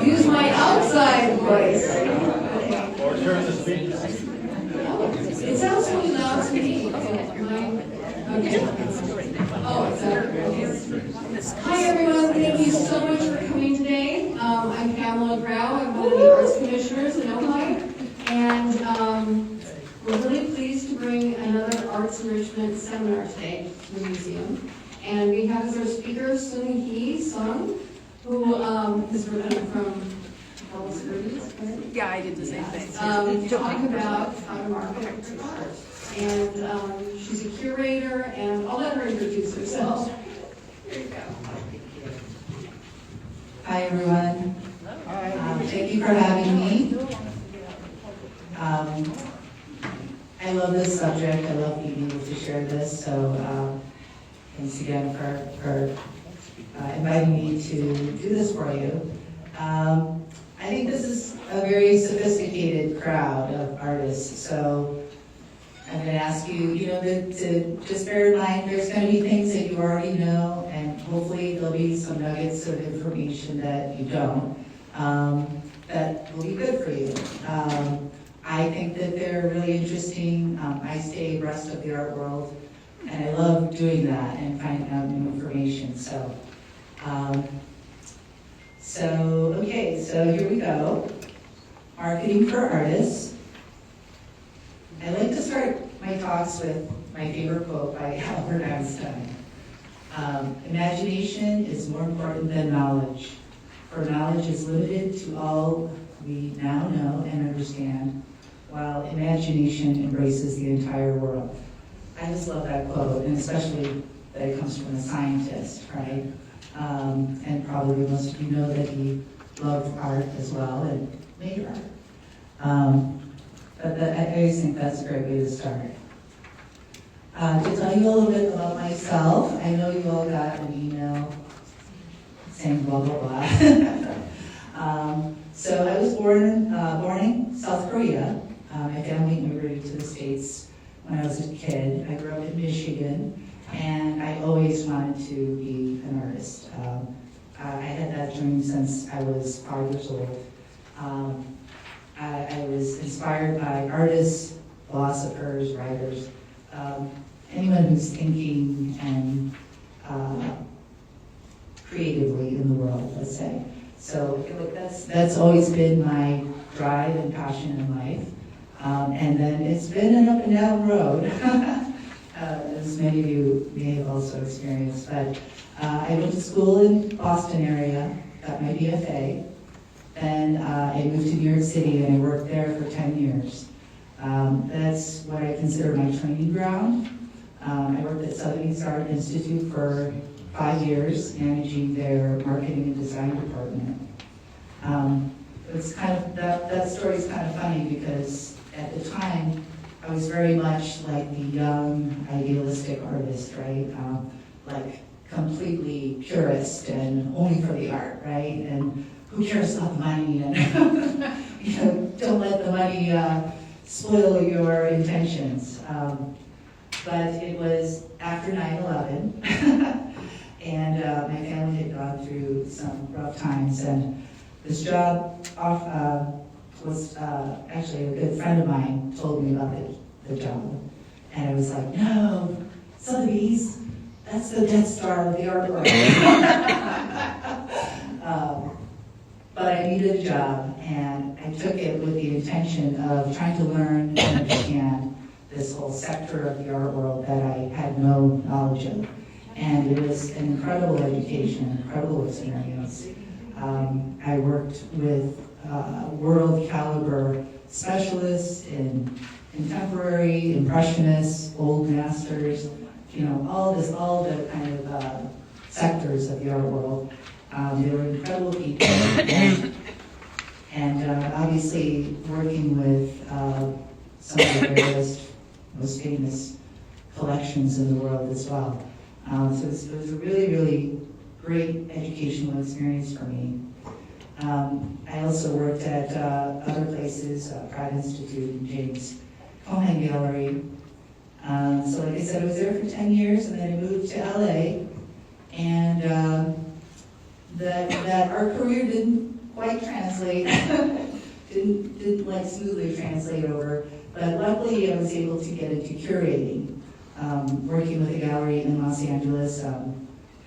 Use my outside voice. Or turn the speech. It sounds really loud to me. Okay. Oh, it's okay. Hi everyone, thank you so much for coming today. I'm Pamela Grau, I'm one of the Arts Commissioners in Ojai, and we're really pleased to bring another Arts Enrichment Seminar today to the museum. And we have as our speaker Sung-Hee Son, who is from Yeah, I did the same thing. Talk about how to market to art. And she's a curator, and I'll let her introduce herself. There you go. Hi, everyone. Thank you for having me. I love this subject. I love being able to share this. So thanks again for inviting me to do this for you. I think this is a very sophisticated crowd of artists. So I'm going to ask you, to just bear in mind there's going to be things that you already know, and hopefully there'll be some nuggets of information that you don't, that will be good for you. I think that they're really interesting. I stay abreast of the art world, and I love doing that and finding out new information. So here we go. Marketing for artists. I like to start my talks with my favorite quote by Albert Einstein. Imagination is more important than knowledge, for knowledge is limited to all we now know and understand, while imagination embraces the entire world. I just love that quote, and especially that it comes from a scientist, right? And probably most of you know that he loved art as well and made art. But I always think that's a great way to start. To tell you a little bit about myself, I know you all got an email saying blah, blah, blah. So I was born in South Korea. My family immigrated to the States when I was a kid. I grew up in Michigan, and I always wanted to be an artist. I had that dream since I was 5 years old. I was inspired by artists, philosophers, writers, anyone who's thinking and creatively in the world, let's say. So that's always been my drive and passion in life. And then it's been an up and down road, as many of you may have also experienced. But I went to school in Boston area, got my BFA. Then I moved to New York City and I worked there for 10 years. That's what I consider my training ground. I worked at Sung-Hee Son Institute for 5 years, managing their marketing and design department. It's kind of that story is kind of funny because at the time I was very much like the young idealistic artist, right? Like completely purist and only for the art, right? And who cares about the money? And don't let the money spoil your intentions. But it was after 9/11, and my family had gone through some rough times, and this job was actually a good friend of mine told me about the job, and I was like, no, Sotheby's, that's the Death Star of the art world. But I needed a job, and I took it with the intention of trying to learn and understand this whole sector of the art world that I had no knowledge of. And it was an incredible education, an incredible experience. I worked with world caliber specialists in contemporary, impressionists, old masters, all the kind of sectors of the art world. They were incredible people, and obviously working with some of the rarest, most famous collections in the world as well. So it was a really, really great educational experience for me. I also worked at other places, Pratt Institute and James Cohen Gallery. So like I said, I was there for 10 years, and then I moved to LA, and that our career didn't quite translate, didn't like smoothly translate over, but luckily I was able to get into curating, working with a gallery in Los Angeles,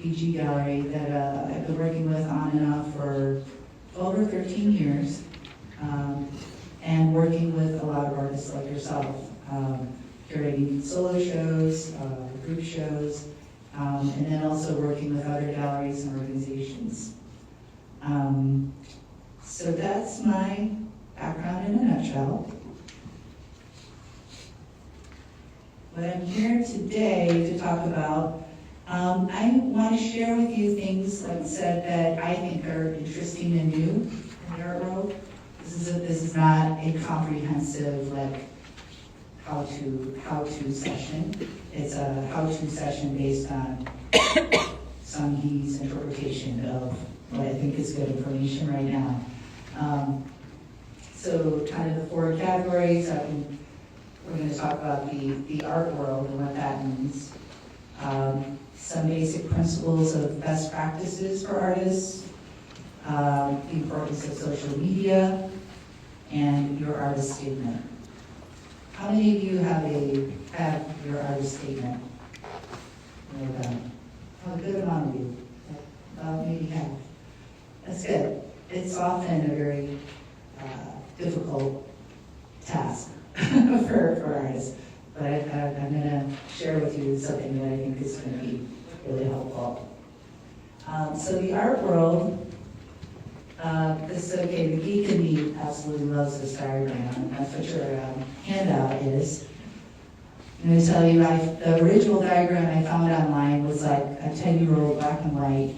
PG Gallery, that I've been working with on and off for 12 or 13 years, and working with a lot of artists like yourself, curating solo shows, group shows, and then also working with other galleries and organizations. So that's my background in a nutshell. What I'm here today to talk about, I want to share with you things, like I said, that I think are interesting and new in the art world. This is not a comprehensive, like, how-to session. It's a how-to session based on Sung-Hee's interpretation of what I think is good information right now. So kind of the 4 categories. We're going to talk about the art world and what that means. Some basic principles of best practices for artists, the importance of social media, and your artist statement. How many of you have your artist statement? A good amount of you, maybe half. That's good. It's often a very difficult task for artists, but I'm going to share with you something that I think is going to be really helpful. So the art world, this is okay, the geek in me absolutely loves this diagram, and that's what your handout is. I'm going to tell you, the original diagram I found online was like a 10-year-old black and white,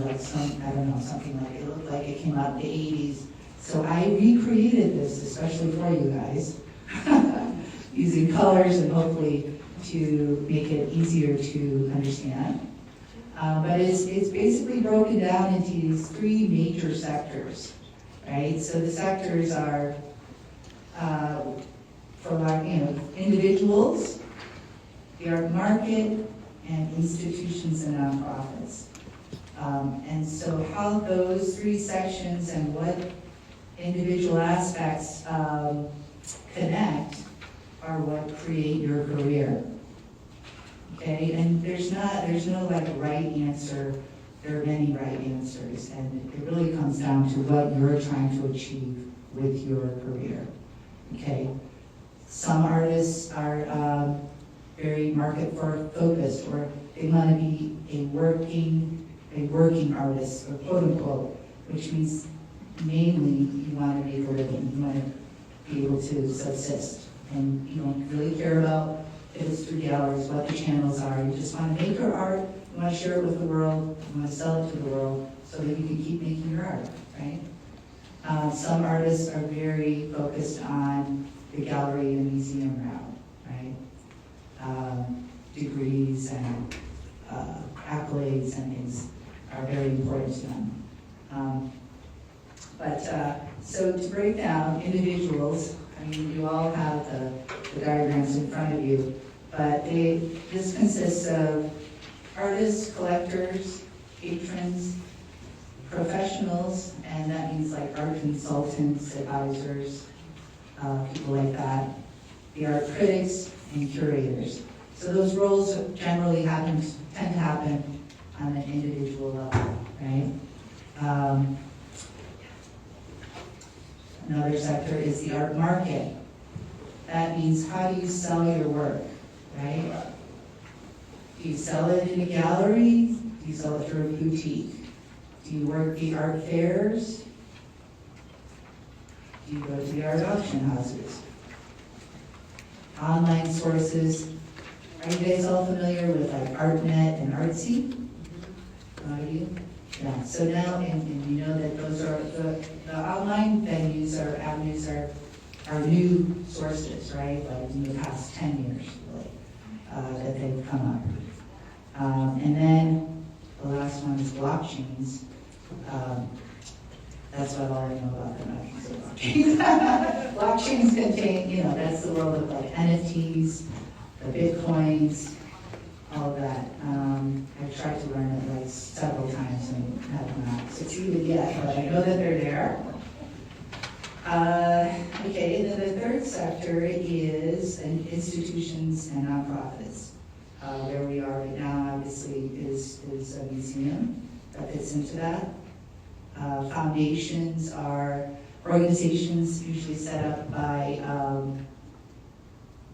like something like it looked like it came out in the 80s. So I recreated this, especially for you guys, using colors and hopefully to make it easier to understand. But it's basically broken down into these 3 major sectors, right? So the sectors are for individuals, the art market, and institutions and nonprofits. And so how those 3 sections and what individual aspects connect are what create your career. Okay, and there's no like right answer. There are many right answers, and it really comes down to what you're trying to achieve with your career. Okay, some artists are very market focused, or they want to be a working artist, or quote unquote, which means mainly you want to make a living, you want to be able to subsist, and you don't really care about if it's through galleries, what the channels are. You just want to make your art, you want to share it with the world, you want to sell it to the world so that you can keep making your art, right? Some artists are very focused on the gallery and museum route, right? Degrees and accolades and things are very important to them. So to break down individuals, I mean, you all have the diagrams in front of you, but this consists of artists, collectors, patrons, professionals, and that means like art consultants, advisors, people like that, the art critics, and curators. So those roles generally tend to happen on an individual level, right? Another sector is the art market. That means how do you sell your work, right? Do you sell it in a gallery? Do you sell it through a boutique? Do you work the art fairs? Do you go to the art auction houses? Online sources. Are you guys all familiar with like ArtNet and Artsy? Are you? Yeah, so now, and you know that those are, the online venues or avenues are new sources, right? Like in the past 10 years, really, that they've come up. And then the last one is blockchains. That's what all I know about them. I can say blockchains. Blockchains contain, that's the world of like NFTs, the Bitcoins, all of that. I've tried to learn it like several times and have not succeeded yet, but I know that they're there. Okay, and then the third sector is institutions and nonprofits. Where we are right now, obviously, is a museum that fits into that. Foundations are organizations usually set up by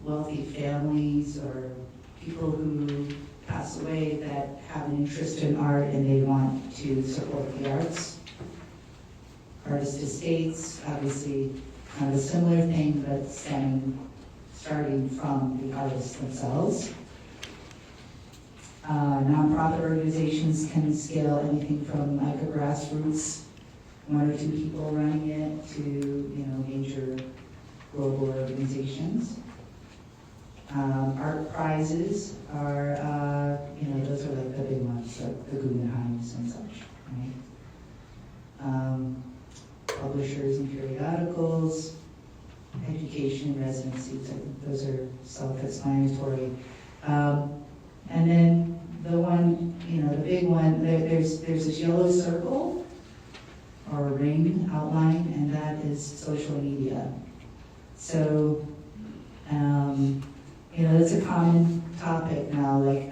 wealthy families or people who pass away that have an interest in art and they want to support the arts. Artist estates, obviously, kind of a similar thing, but starting from the artists themselves. Nonprofit organizations can scale anything from like a grassroots, 1 or 2 people running it, to major global organizations. Art prizes are, those are like the big ones, like the Guggenheims and such, right? Publishers and periodicals, education, residencies, those are self-explanatory. And then the one, the big one, there's this yellow circle or ring outline, and that is social media. So, it's a common topic now. Like,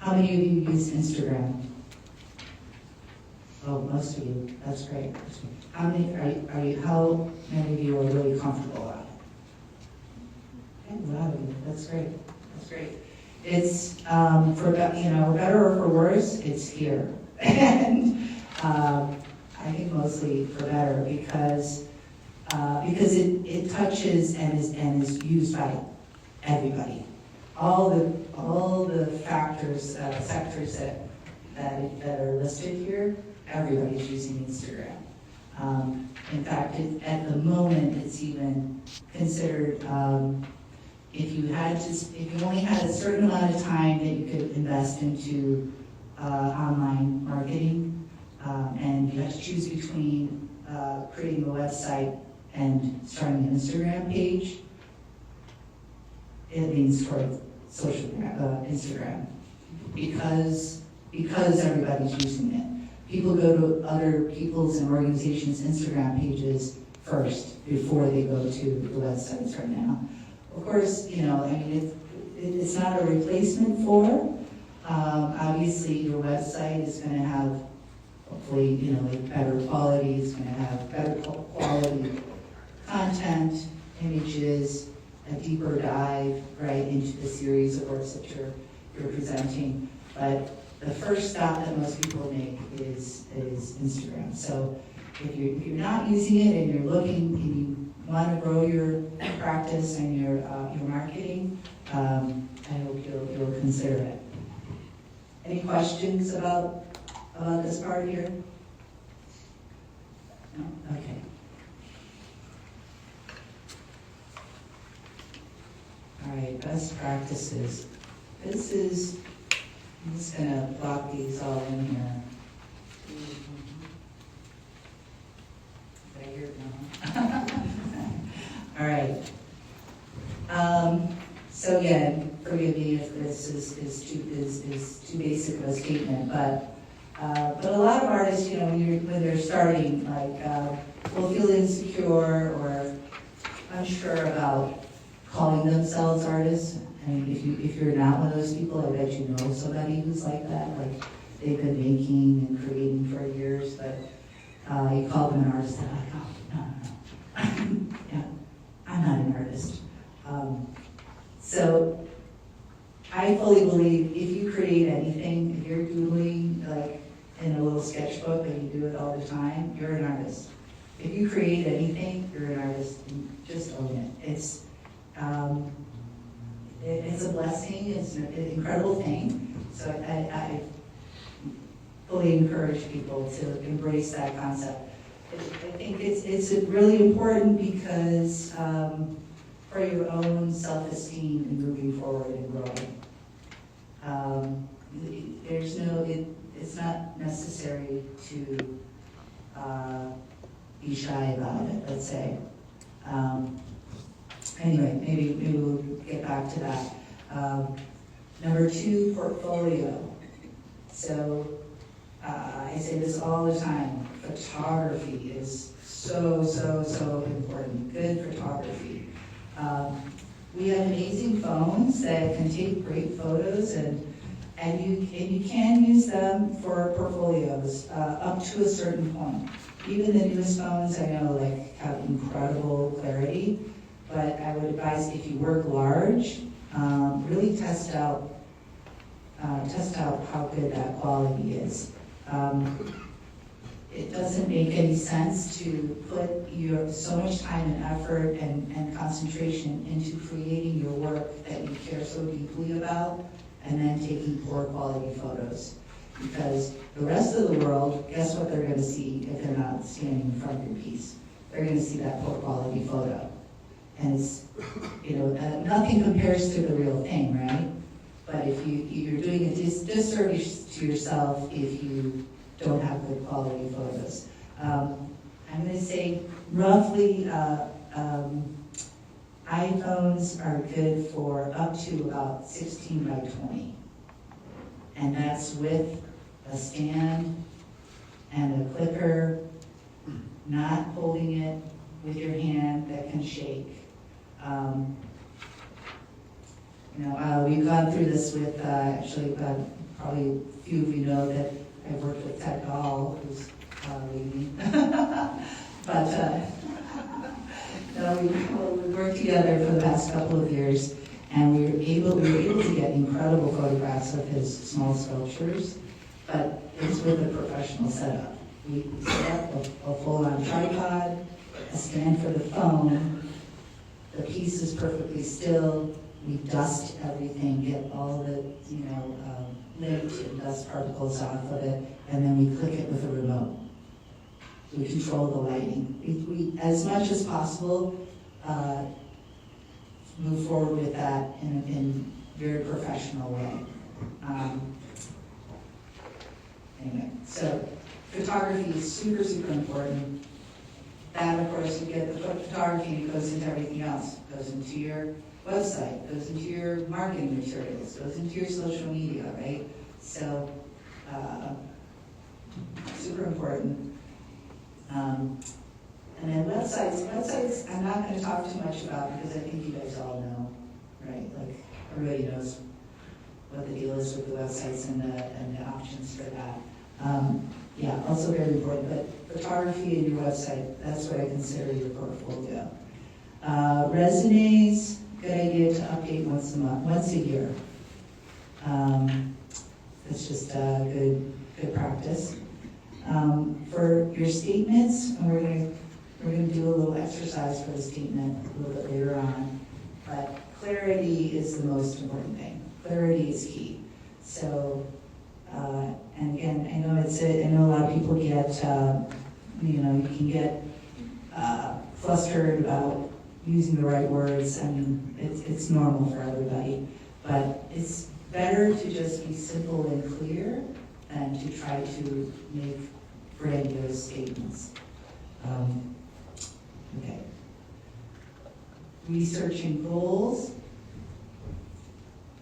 how many of you use Instagram? Oh, most of you. That's great. How many How many of you are really comfortable on it? Okay, a lot of you. That's great. That's great. It's for better or for worse, it's here, and I think mostly for better because it touches and is used by everybody. All the sectors that are listed here, everybody's using Instagram. In fact, at the moment, it's even considered. If you only had a certain amount of time that you could invest into online marketing, and you had to choose between creating a website and starting an Instagram page, it leans toward Instagram because everybody's using it. People go to other people's and organizations' Instagram pages first before they go to the websites right now. Of course, it's not a replacement for. Obviously, your website is going to have, hopefully, better quality. It's going to have better quality content, images, a deeper dive right into the series of works that you're presenting. But the first stop that most people make is Instagram. So if you're not using it and you're looking and you want to grow your practice and your marketing, I hope you'll consider it. Any questions about this part here? No? Okay. All right, best practices. I'm just going to block these all in here. Did I hear it now? All right. So again, forgive me if this is too basic of a statement, but a lot of artists, when they're starting, will feel insecure or unsure about calling themselves artists. I mean, if you're not one of those people, I bet you know somebody who's like that. Like they've been making and creating for years, but you call them an artist, they're like, oh, no. Yeah, I'm not an artist. So I fully believe if you create anything, if you're doodling like in a little sketchbook and you do it all the time, you're an artist. If you create anything, you're an artist. Just own it. It's a blessing. It's an incredible thing. So I fully encourage people to embrace that concept. I think it's really important because for your own self-esteem and moving forward and growing. It's not necessary to be shy about it, let's say. Anyway, maybe we'll get back to that. Number 2, portfolio. So I say this all the time, photography is so important, good photography. We have amazing phones that can take great photos, and you can use them for portfolios up to a certain point. Even the newest phones, I know, like, have incredible clarity, but I would advise, if you work large, really test out how good that quality is. It doesn't make any sense to put so much time and effort and concentration into creating your work that you care so deeply about, and then taking poor quality photos. Because the rest of the world, guess what they're going to see if they're not standing in front of your piece? They're going to see that poor quality photo. And it's, nothing compares to the real thing, right? But if you're doing a disservice to yourself if you don't have good quality photos. I'm going to say roughly iPhones are good for up to about 16 by 20. And that's with a stand and a clicker, not holding it with your hand that can shake. We've gone through this with, probably a few of you know that I've worked with Ted Gall, who's leaving. But we worked together for the past couple of years, and we were able to get incredible photographs of his small sculptures, but it's with a professional setup. We set up a full-on tripod, a stand for the phone, the piece is perfectly still, we dust everything, get all the, lint and dust particles off of it, and then we click it with a remote. We control the lighting. We as much as possible, move forward with that in a very professional way. Anyway, so photography is super important. That, of course, you get the photography, and it goes into everything else. It goes into your website, goes into your marketing materials, goes into your social media, right? So, super important. And then websites, I'm not going to talk too much about because I think you guys all know, right? Like, everybody knows what the deal is with the websites and the options for that. Also very important, but photography and your website, that's what I consider your portfolio. Resumes, good idea to update once a year. It's just good practice. For your statements, and we're going to do a little exercise for the statement a little bit later on, but clarity is the most important thing. Clarity is key. So, and again, I know a lot of people get, you can get flustered about using the right words. I mean, it's normal for everybody, but it's better to just be simple and clear than to try to make grandiose statements. Okay. Researching goals.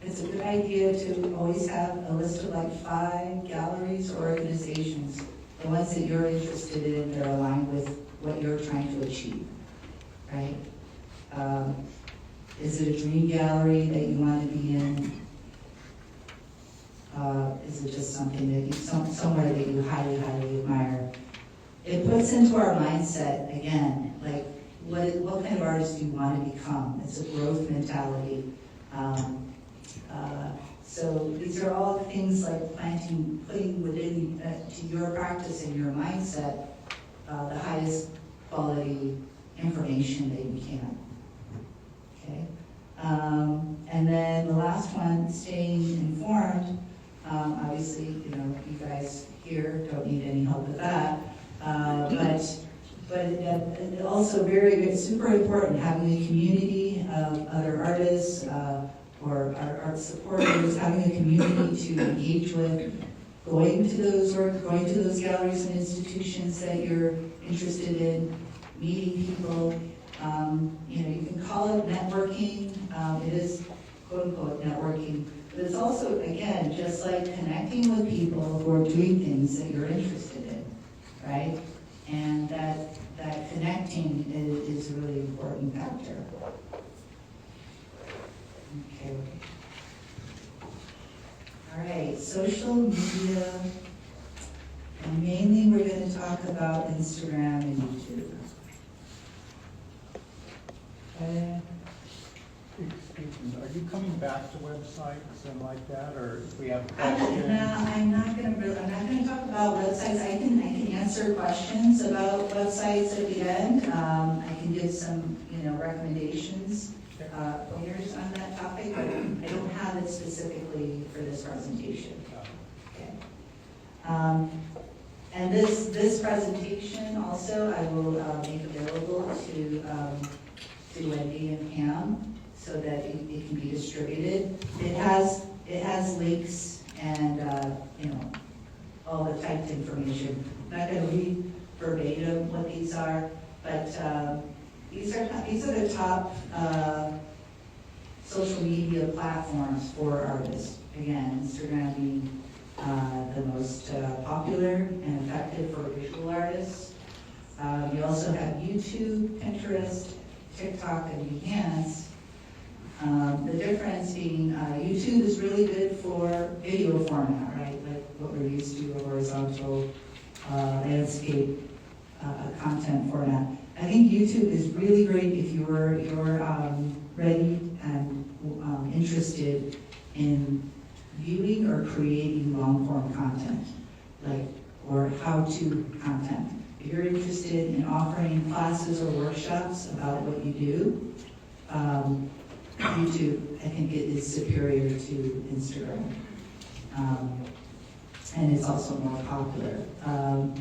It's a good idea to always have a list of like 5 galleries or organizations, the ones that you're interested in that are aligned with what you're trying to achieve, right? Is it a dream gallery that you want to be in? Is it just something that somewhere that you highly admire? It puts into our mindset, again, like what kind of artist do you want to become? It's a growth mentality. So these are all things like putting within to your practice and your mindset the highest quality information that you can. Okay, and then the last one, staying informed. Obviously, you guys here don't need any help with that. But also very super important, having a community of other artists or art supporters, having a community to engage with, going to those galleries and institutions that you're interested in, meeting people. You can call it networking. It is quote unquote networking, But it's also, again, just like connecting with people who are doing things that you're interested in, right? And that connecting is a really important factor. Okay. All right, social media. And mainly we're going to talk about Instagram and YouTube. Excuse me, are you coming back to websites and like that, or if we have I'm questions? not going to talk about websites. I can answer questions about websites at the end. I can give some, recommendations, pointers on that topic, but I don't have it specifically for this presentation. Okay. And this presentation also I will make available to Wendy and Pam so that it can be distributed. It has links and all the typed information. I'm not going to read verbatim what these are, but these are the top social media platforms for artists. Again, Instagram being the most popular and effective for visual artists. You also have YouTube, Pinterest, TikTok, and Behance. The difference being YouTube is really good for video format, right? Like what we're used to, a horizontal landscape content format. I think YouTube is really great if you're ready and interested in viewing or creating long-form content, or how-to content. If you're interested in offering classes or workshops about what you do, YouTube, I think it is superior to Instagram. And it's also more popular. And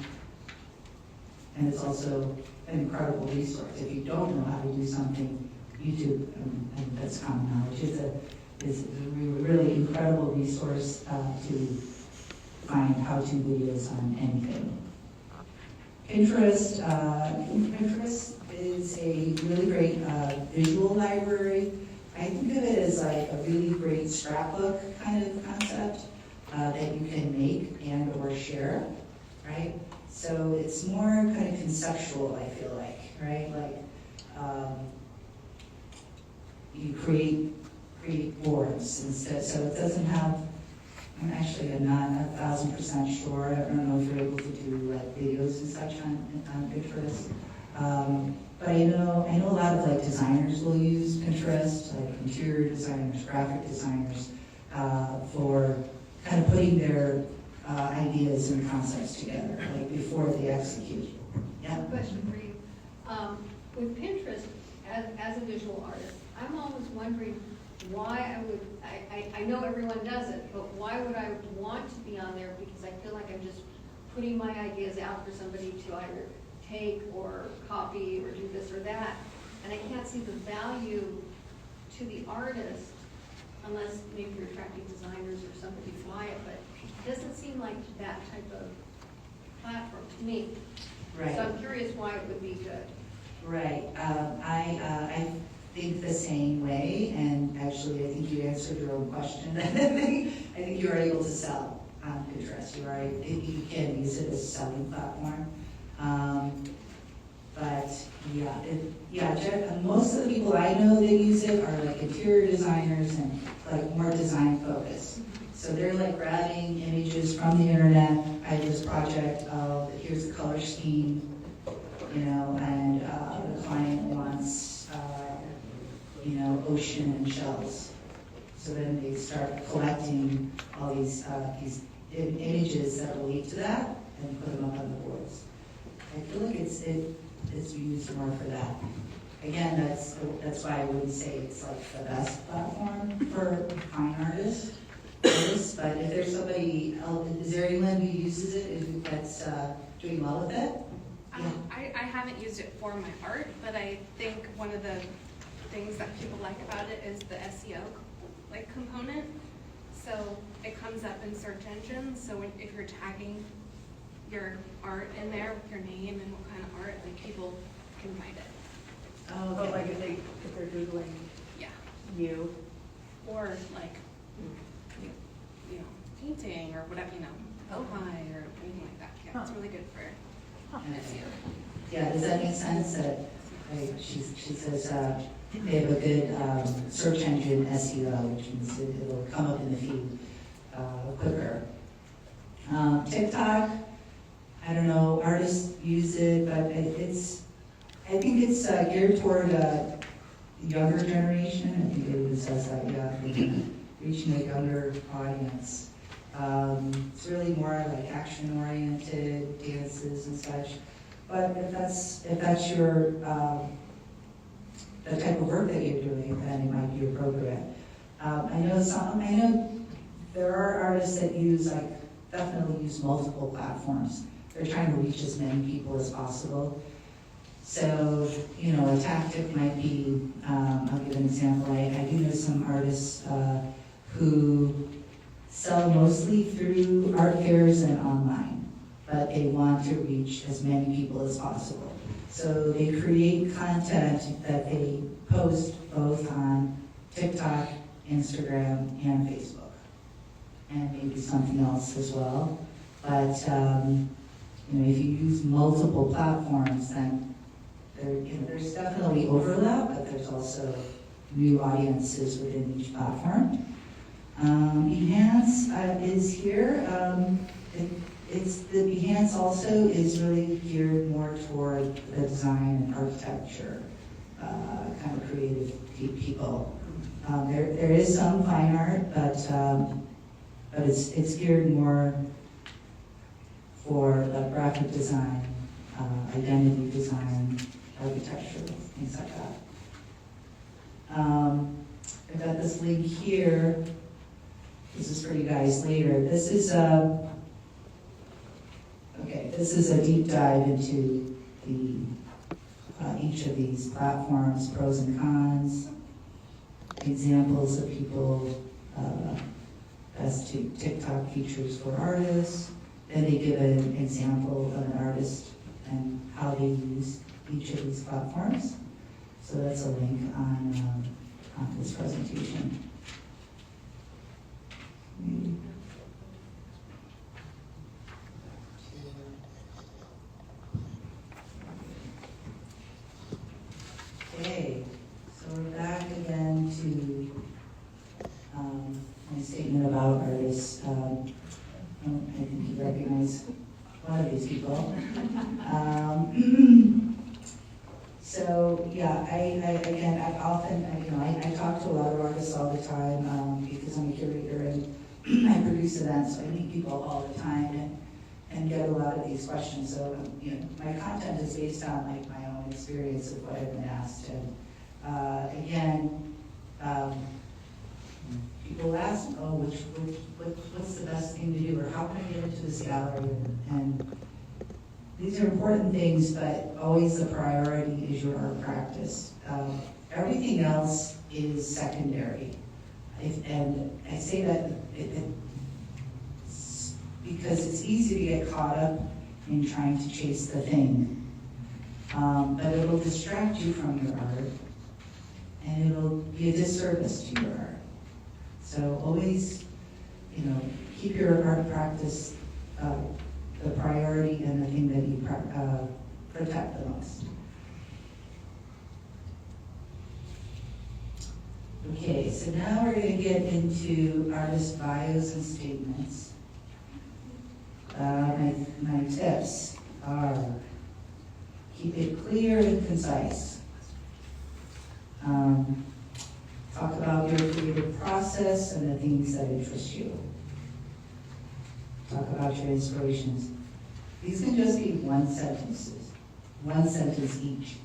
it's also an incredible resource. If you don't know how to do something, YouTube, and that's common knowledge, is a really incredible resource to find how-to videos on anything. Pinterest is a really great visual library. I think of it as like a really great scrapbook kind of concept that you can make and or share, right? So it's more kind of conceptual, I feel like, right? Like you create boards instead, so it doesn't have, I'm not 1,000% sure. I don't know if you're able to do like videos and such on Pinterest. But I know a lot of like designers will use Pinterest, like interior designers, graphic designers, for kind of putting their ideas and concepts together, like before they execute. Yeah. Question for you. With Pinterest, as a visual artist, I'm always wondering why I know everyone does it, but why would I want to be on there? Because I feel like I'm just putting my ideas out for somebody to either take or copy or do this or that. And I can't see the value to the artist unless maybe you're attracting designers or somebody to buy it, but it doesn't seem like that type of platform to me. Right. So I'm curious why it would be good. Right. I think the same way, and actually I think you answered your own question. I think you are able to sell on Pinterest. You can use it as a selling platform. But most of the people I know that use it are like interior designers and like more design focused. So they're like grabbing images from the internet. I have this project of here's the color scheme, and the client wants, ocean and shells. So then they start collecting all these images that relate to that and put them up on the boards. I feel like it's used more for that. Again, that's why I wouldn't say it's like the best platform for fine artists. But if there's somebody else, is there anyone who uses it that's doing well with it? Yeah. I haven't used it for my art, but I think one of the things that people like about it is the SEO component. So it comes up in search engines. So if you're tagging your art in there with your name and what kind of art, people can find it. Oh, But if they're Googling Yeah. you. Or painting or whatever, Ojai or anything like that. Yeah, it's really good for SEO. Yeah, does that make sense that, like, she says, they have a good search engine SEO, which means it'll come up in the feed quicker. TikTok, I don't know, artists use it, but I think it's geared toward a younger generation. I think it even says that, yeah, reaching a younger audience. It's really more like action-oriented dances and such. But if that's your the type of work that you're doing, then it might be appropriate. I know there are artists that definitely use multiple platforms. They're trying to reach as many people as possible. So, a tactic might be, I'll give an example. I do know some artists who sell mostly through art fairs and online, but they want to reach as many people as possible. So they create content that they post both on TikTok, Instagram, and Facebook, and maybe something else as well. But if you use multiple platforms, then there's definitely overlap, but there's also new audiences within each platform. Behance is here. The Behance also is really geared more toward the design and architecture kind of creative people. There is some fine art, but it's geared more for graphic design, identity design, architecture, things like that. I've got this link here. This is for you guys later. This is a deep dive into each of these platforms, pros and cons, examples of people, best TikTok features for artists. Then they give an example of an artist and how they use each of these platforms. So that's a link on this presentation. Okay, so we're back again to my statement about artists. I think you recognize one of these people. So yeah, I often talk to a lot of artists all the time because I'm a curator and I produce events, so I meet people all the time and get a lot of these questions. So my content is based on my own experience of what I've been asked. And people ask, what's the best thing to do, or how can I get into this gallery? And these are important things, but always the priority is your art practice. Everything else is secondary. And I say that because it's easy to get caught up in trying to chase the thing. But it'll distract you from your art, and it'll be a disservice to your art. So always, keep your art practice the priority and the thing that you protect the most. Okay, so now we're going to get into artist bios and statements. My tips are keep it clear and concise. Talk about your creative process and the things that interest you. Talk about your inspirations. These can just be one sentence each.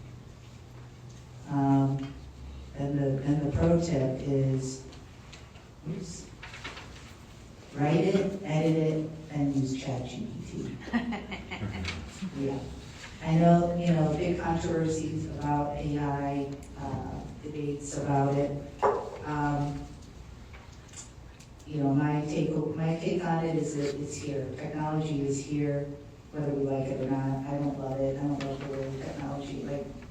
And the pro tip is, write it, edit it, and use ChatGPT. Yeah. I know, big controversies about AI, debates about it. My take on it is that it's here. Technology is here, whether we like it or not. I don't love it. I don't love the way technology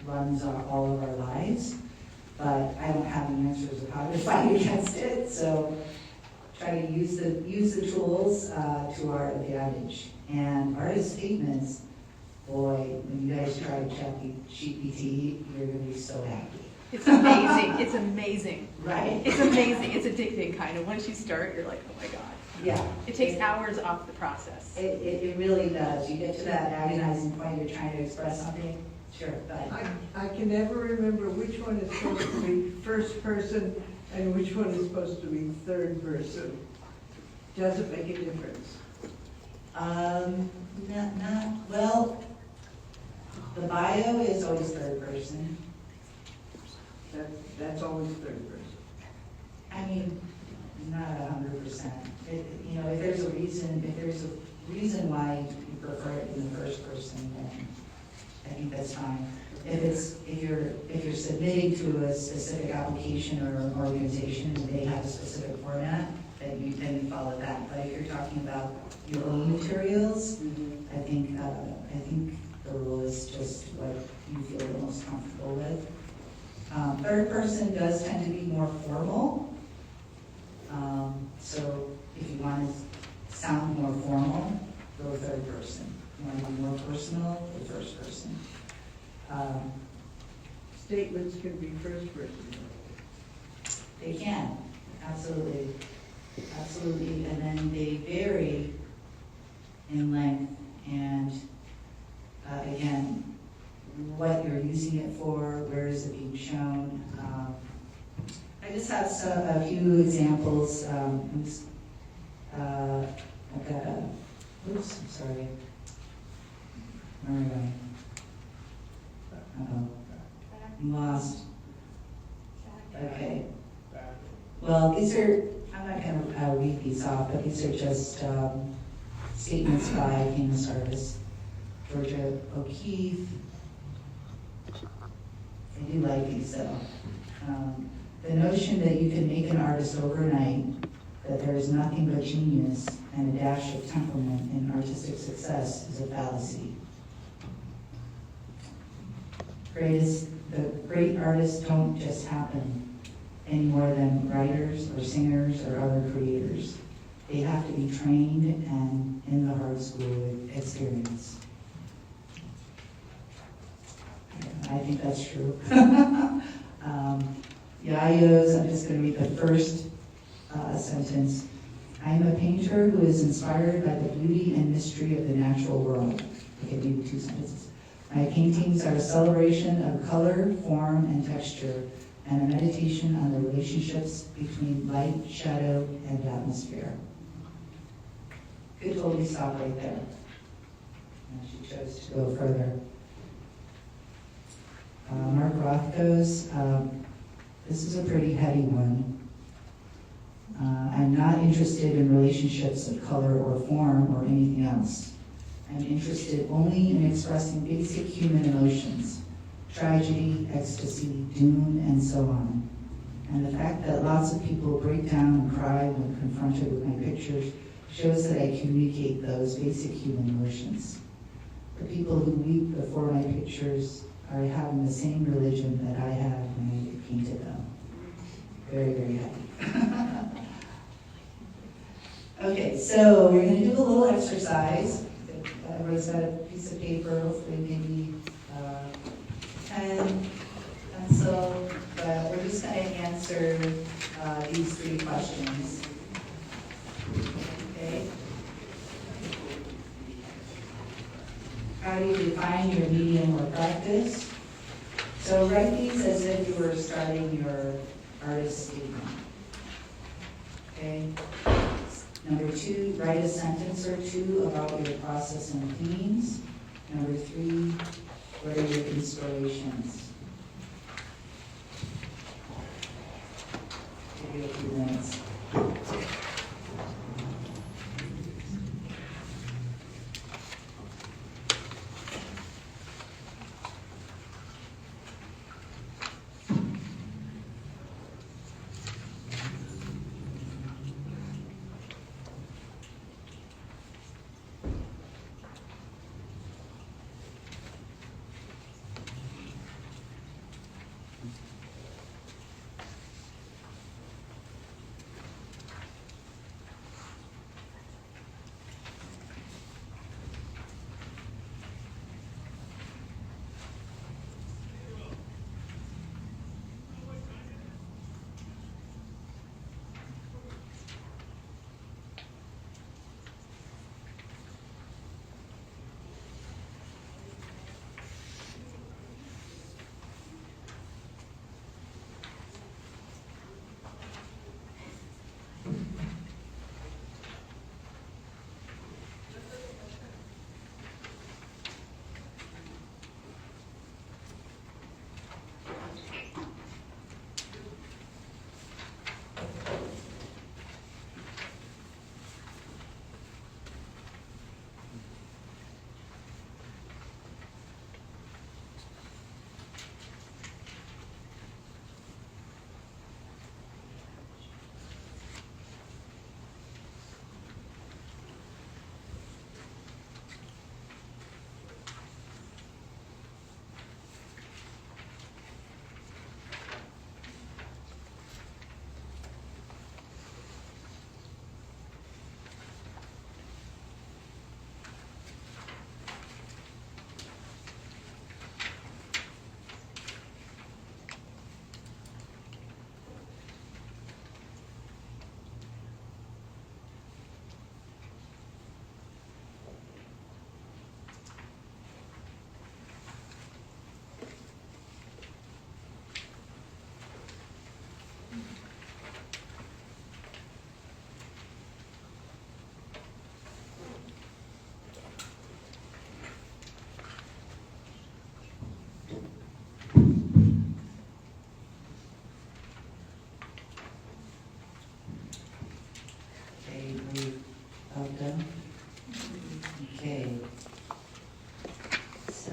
runs all of our lives. But I don't have the answers of how to fight against it. So try to use the tools to our advantage. And artist statements, boy, when you guys try GPT, you're gonna be so happy. It's amazing. It's amazing. Right? It's amazing. It's addicting, kind of. Once you start, you're like, oh my god. Yeah. It takes hours off the process. It really does. You get to that agonizing point, you're trying to express something, sure, but. I can never remember which one is supposed to be first person and which one is supposed to be third person. Does it make a difference? Well, the bio is always third person. That's always third person. I mean, not 100%. You know, if there's a reason why you prefer it in the first person, then I think that's fine. If you're submitting to a specific application or an organization and they have a specific format, then you follow that. But if you're talking about your own materials, I think the rule is just what you feel the most comfortable with. Third person does tend to be more formal. So if you want to sound more formal, go third person. If you want to be more personal, go first person. Statements can be first person. They can, absolutely. Absolutely, and then they vary in length and, again, what you're using it for, where is it being shown. I just have a few examples. I've got oops, I'm sorry. Where am I? Uh-oh, I'm lost. Okay. Well, these are, I'm not going to read these off, but these are just statements by famous artists. Georgia O'Keeffe. I do like these though. The notion that you can make an artist overnight, that there is nothing but genius and a dash of temperament in artistic success is a fallacy. The great artists don't just happen any more than writers or singers or other creators. They have to be trained and in the hard school with experience. I think that's true. Yayo's, I'm just going to read the first sentence. I am a painter who is inspired by the beauty and mystery of the natural world. I can read 2 sentences. My paintings are a celebration of color, form, and texture, and a meditation on the relationships between light, shadow, and atmosphere. Could totally stop right there. And she chose to go further. Mark Rothko's, this is a pretty heavy one. I'm not interested in relationships of color or form or anything else. I'm interested only in expressing basic human emotions, tragedy, ecstasy, doom, and so on. And the fact that lots of people break down and cry when confronted with my pictures shows that I communicate those basic human emotions. The people who weep before my pictures are having the same religion that I had when I painted them. Very, very happy. Okay, so we're going to do a little exercise. Everybody's got a piece of paper, hopefully maybe pen, pencil, but we're just going to answer these 3 questions. Okay? How do you define your medium or practice? So write these as if you were starting your artist statement. Okay? Number 2, write a sentence or 2 about your process and themes. Number 3, what are your inspirations? Give you a few minutes.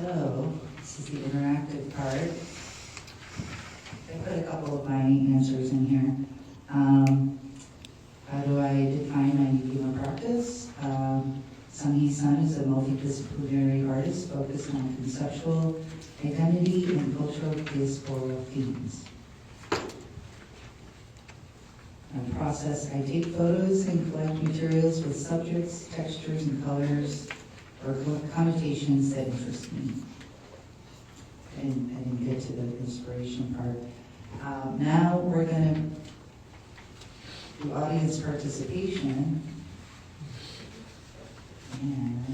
So, this is the interactive part. I put a couple of my answers in here. How do I define my medium of practice? Sung-Hee Son is a multidisciplinary artist focused on conceptual identity and cultural diaspora themes. Process, I take photos and collect materials with subjects, textures, and colors or connotations that interest me. And I didn't get to the inspiration part. Now we're going to do audience participation. And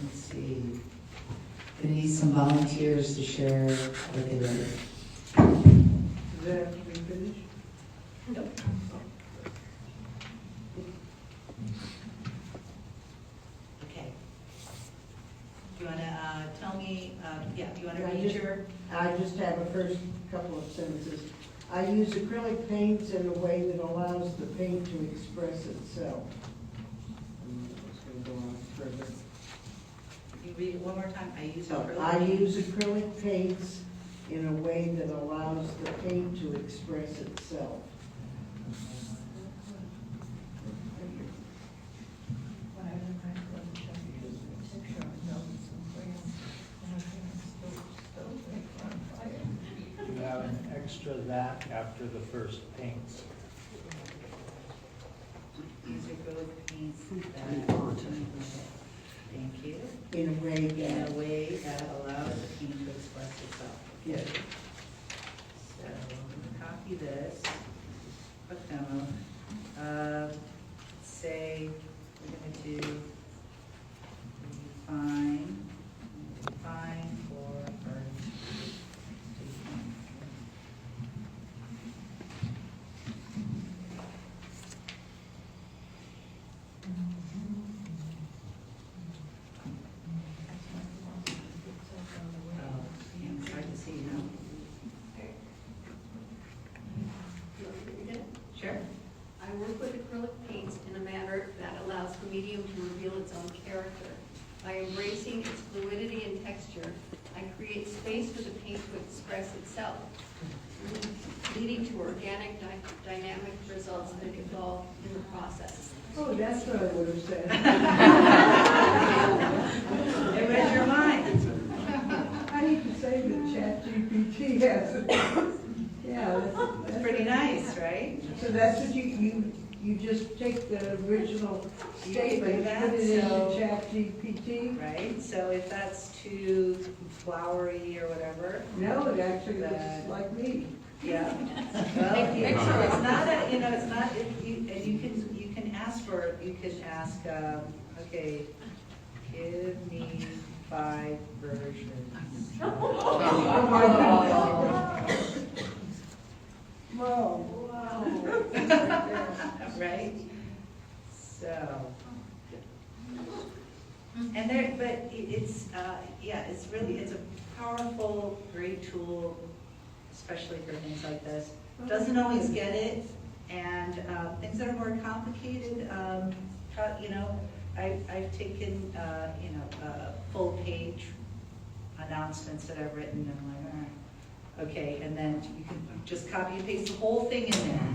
let's see, going to need some volunteers to share what they wrote. Does that have to be finished? Nope. Okay. Do you want to tell me, do you want to read your? I just have a first couple of sentences. I use acrylic paints in a way that allows the paint to express itself. It's going to go on further. You read it one more time. I use acrylic. I use acrylic paints in a way that allows the paint to express itself. You have an extra that after the first paints. Use acrylic paints that. Thank you. In a way In that, a way that allows the paint to express itself. yes. So, I'm gonna copy this, quick demo. Say, we're gonna do define for art. Oh, yeah, it's hard to see now. You want me to read it? Sure. I work with acrylic paints in a manner that allows the medium to reveal its own character. By embracing its fluidity and texture, I create space for the paint to express itself, leading to organic, dynamic results that evolve in the process. Oh, that's what I would have said. It read your mind. I need to say that ChatGPT has it. Yeah, It's pretty nice, right? So that's what you just take the original You statement, do that, put it into so- ChatGPT? Right, so if that's too flowery or whatever, No, it actually looks like me. yeah. Well, it's not a, it's not, and you can ask for, okay, give me 5 versions. Oh my God. Whoa. Right? So. And there, but it's, it's really, it's a powerful, great tool, especially for things like this. Doesn't always get it, and things that are more complicated, I've taken, full page announcements that I've written, and I'm like, all right, okay, and then you can just copy and paste the whole thing in there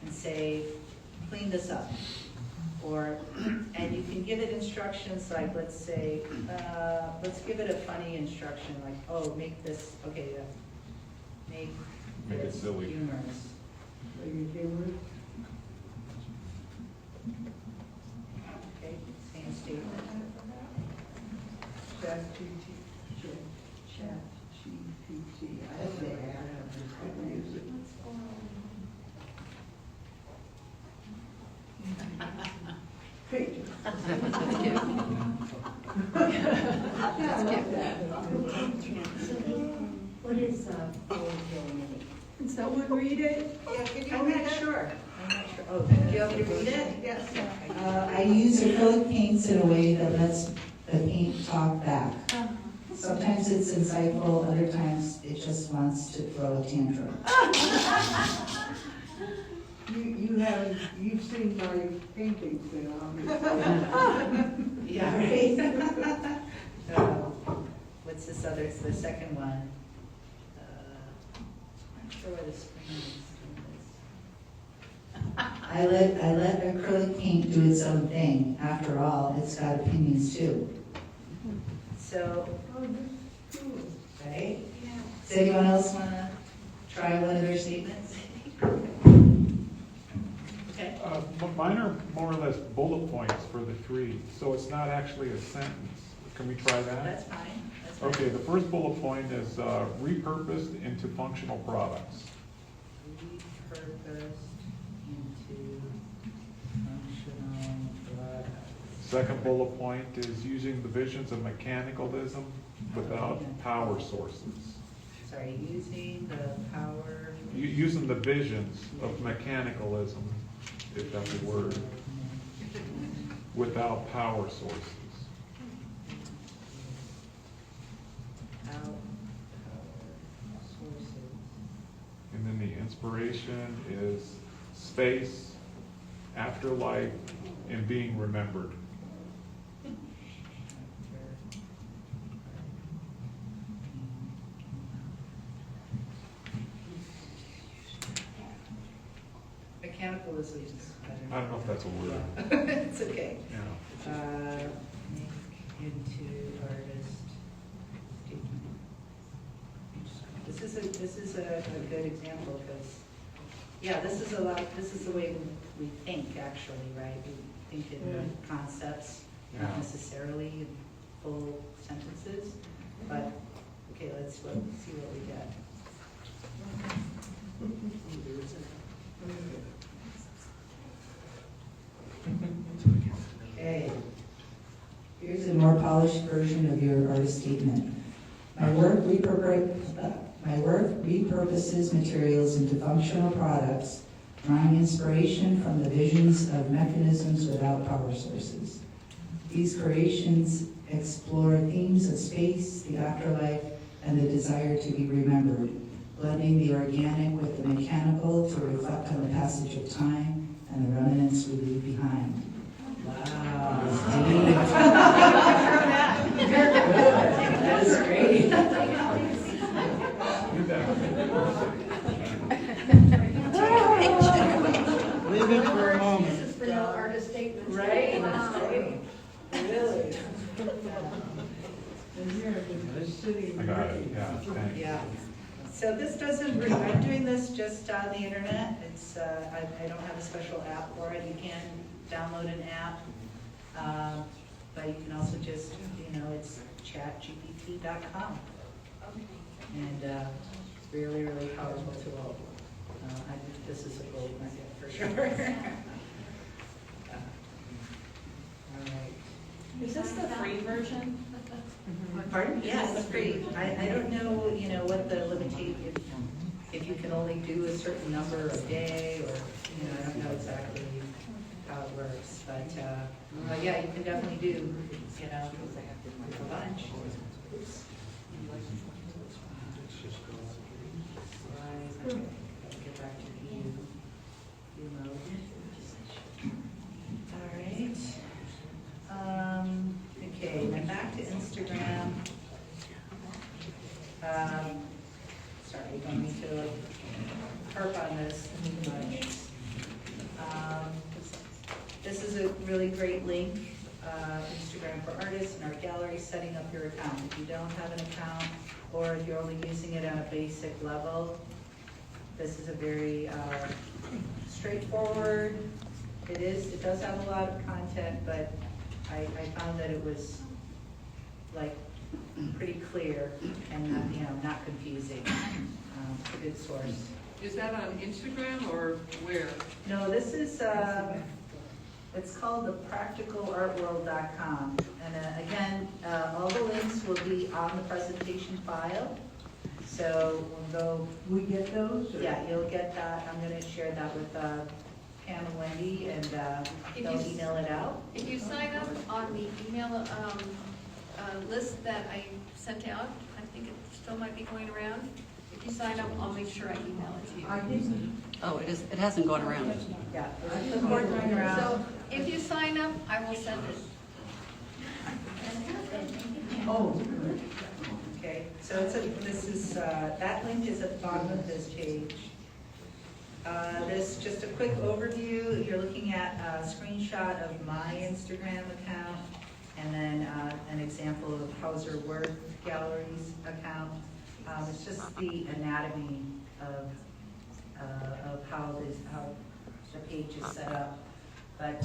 and say, clean this up. Or, and you can give it instructions like, let's say, let's give it a funny instruction, like, oh, make this, okay, make Make it this silly. humorous. Are you humorous? Okay, same statement. ChatGPT. I don't know how to use it. Picture. What is forward going Can someone read it? I'm not sure. Oh, do you want me to read it? Yes. I use acrylic paints in a way that lets the paint talk back. Sometimes it's insightful, other times it just wants to throw a tantrum. You've seen my paintings then, obviously. Yeah, right? Let's what's this other, it's the second one. I'm not sure where the screen is. I let acrylic paint do its own thing. After all, it's got opinions too. So, right? Does anyone else want to try one of their statements? Okay. Mine are more or less bullet points for the three, so it's not actually a sentence. Can we try that? That's fine. That's fine. Okay, the first bullet point is repurposed into functional products. Repurposed into functional products. Second bullet point is using the visions of mechanicalism without power sources. Sorry, using the power. Using the visions of mechanicalism, if that's a word, without power sources. Without power sources. And then the inspiration is space, afterlife, and being remembered. Mechanicalism is I don't know if that's a word. It's okay. Yeah. Make into artist statement. This is a good example because, yeah, this is the way we think actually, right? We think in concepts, not Yeah. necessarily in full sentences. But, okay, let's see what we get. Okay. Here's a more polished version of your artist statement. My work repurposes materials into functional products, drawing inspiration from the visions of mechanisms without power sources. These creations explore themes of space, the afterlife, and the desire to be remembered, blending the organic with the mechanical to reflect on the passage of time and the remnants we leave behind. Wow. That is great. Leave it for a moment. This is for no artist statements. Right? Wow. Really? And here, the city. I got it, yeah, thanks. Yeah. So this doesn't, I'm doing this just on the internet. It's, I don't have a special app for it. You can download an app, but you can also just, it's chatgpt.com. And really, really powerful tool. I think this is a gold nugget for sure. All right. Is this the free version? Pardon? Yeah, it's free. I don't know, what the limitation, if you can only do a certain number a day, or, I don't know exactly how it works, but yeah, you can definitely do, a bunch. Right, okay, get back to view mode. All right. Okay, now back to Instagram. Sorry, don't need to harp on this too much. This is a really great link, Instagram for artists and art gallery, setting up your account. If you don't have an account, or if you're only using it on a basic level, this is a very straightforward. It does have a lot of content, but I found that it was pretty clear and not confusing. A good source. Is that on Instagram or where? No, this is, it's called thepracticalartworld.com. And again, all the links will be on the presentation file. So we'll go. We get those? Or? Yeah, you'll get that. I'm going to share that with Pam and Wendy, and they'll email it out. If you sign up on the email list that I sent out, I think it still might be going around. If you sign up, I'll make sure I email it to you. I didn't. Oh, it hasn't gone around. Yeah, there's a clipboard going around. So if you sign up, I will send it. Oh. So that link is at the bottom of this page. This, just a quick overview, you're looking at a screenshot of my Instagram account, and then an example of Hauser Work Gallery's account. It's just the anatomy of how the page is set up. But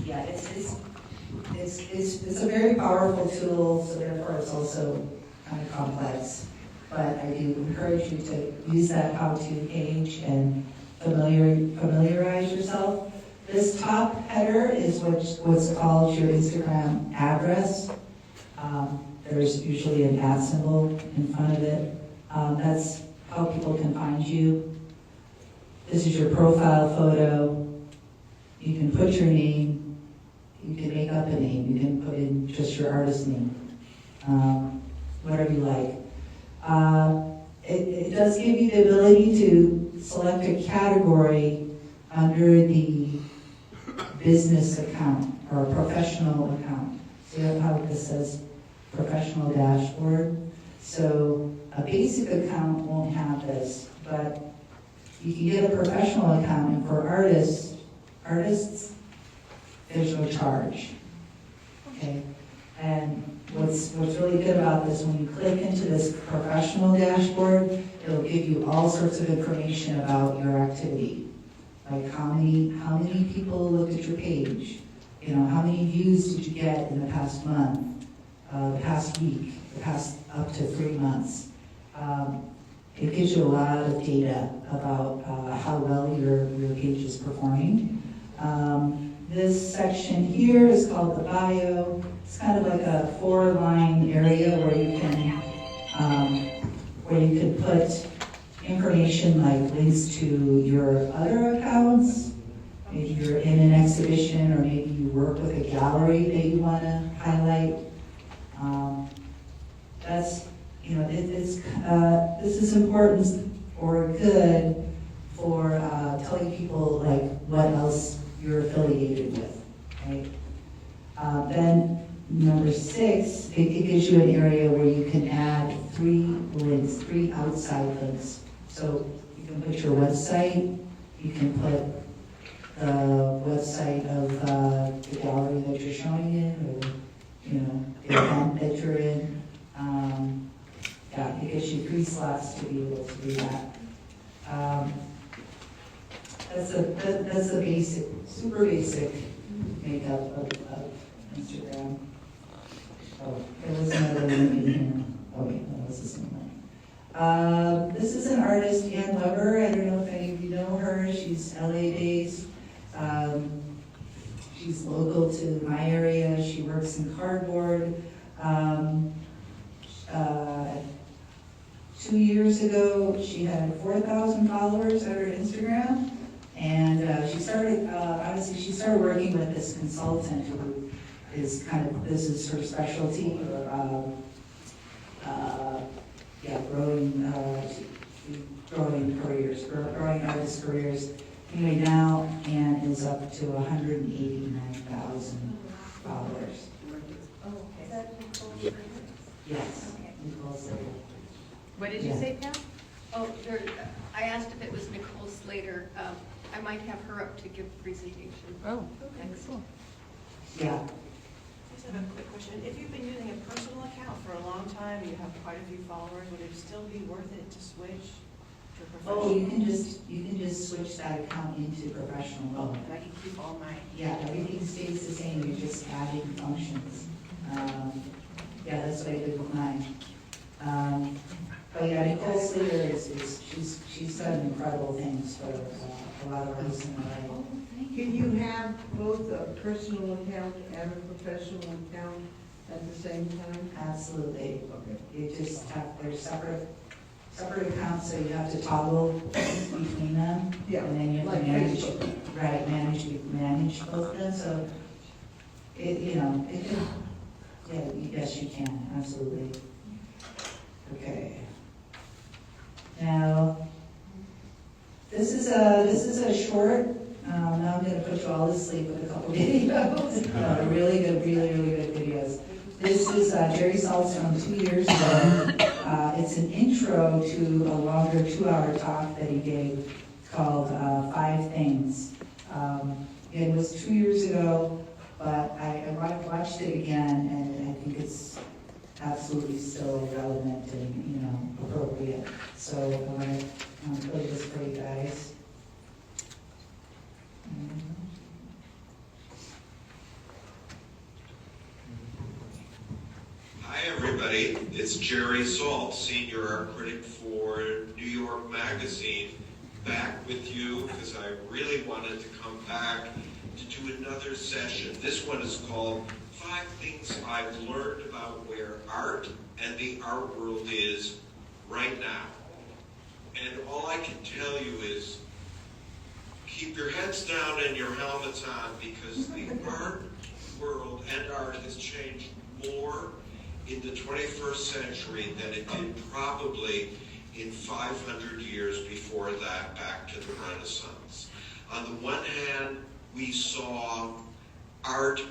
yeah, it's a very powerful tool, so therefore it's also kind of complex. But I do encourage you to use that how-to page and familiarize yourself. This top header is what's called your Instagram address. There's usually an @ symbol in front of it. That's how people can find you. This is your profile photo. You can put your name. You can make up a name. You can put in just your artist name, whatever you like. It does give you the ability to select a category under the business account or professional account. See how this says professional dashboard? So a basic account won't have this, but you can get a professional account, and for artists, there's no charge. Okay? And what's really good about this, when you click into this professional dashboard, it'll give you all sorts of information about your activity. Like how many people looked at your page? You know, how many views did you get in the past month, the past week, the past up to 3 months? It gives you a lot of data about how well your page is performing. This section here is called the bio. It's kind of like a 4-line area where you can put information like links to your other accounts. Maybe you're in an exhibition, or maybe you work with a gallery that you want to highlight. This is important or good for telling people like what else you're affiliated with, right? Then number 6, it gives you an area where you can add 3 links, 3 outside links. So you can put your website, you can put the website of the gallery that you're showing in, or the event that you're in. It gives you 3 slots to be able to do that. That's a basic, super basic makeup of Instagram. Oh, there was another link in here. Okay, that was the same one. This is an artist, Ann Weber. I don't know if any of you know her. She's LA based. She's local to my area. She works in cardboard. 2 years ago, she had 4,000 followers on her Instagram. And she started working with this consultant who is this is her specialty, growing artist careers. Anyway, now Anne is up to 189,000 followers. Oh, okay. Is that Nicole? Yes, Nicole Slater. What did you say, Pam? Oh, I asked if it was Nicole Slater. I might have her up to give a presentation. Oh, excellent. Yeah. I just have a quick question. If you've been using a personal account for a long time, you have quite a few followers, would it still be worth it to switch to professional? Oh, you can just switch that account into professional mode. And I can keep all my... Yeah, everything stays the same. You're just adding functions. Yeah, that's what I did with mine. But yeah, Nicole Slater she's done incredible things for a lot of artists in LA. Can you have both a personal account and a professional account at the same time? Absolutely. Okay. You just have, they're separate accounts, so you have to toggle between them. Yeah, And then you have like to manage, Facebook. manage both of them, so yes, you can, absolutely. Okay. Now, this is a short, now I'm gonna put you all to sleep with a couple videos. Really good videos. This is Jerry Salt's from 2 years ago. It's an intro to a longer 2-hour talk that he gave called 5 Things. It was 2 years ago, but I watched it again, and I think it's absolutely still relevant and, appropriate. So I want to play this for you guys. Hi everybody, it's Jerry Salt, Senior Art Critic for New York Magazine, back with you because I really wanted to come back to do another session. This one is called 5 Things I've Learned About Where Art and the Art World Is Right Now. And all I can tell you is keep your heads down and your helmets on, because the art world and art has changed more in the 21st century than it did probably in 500 years before that, back to the Renaissance. On the one hand, we saw art,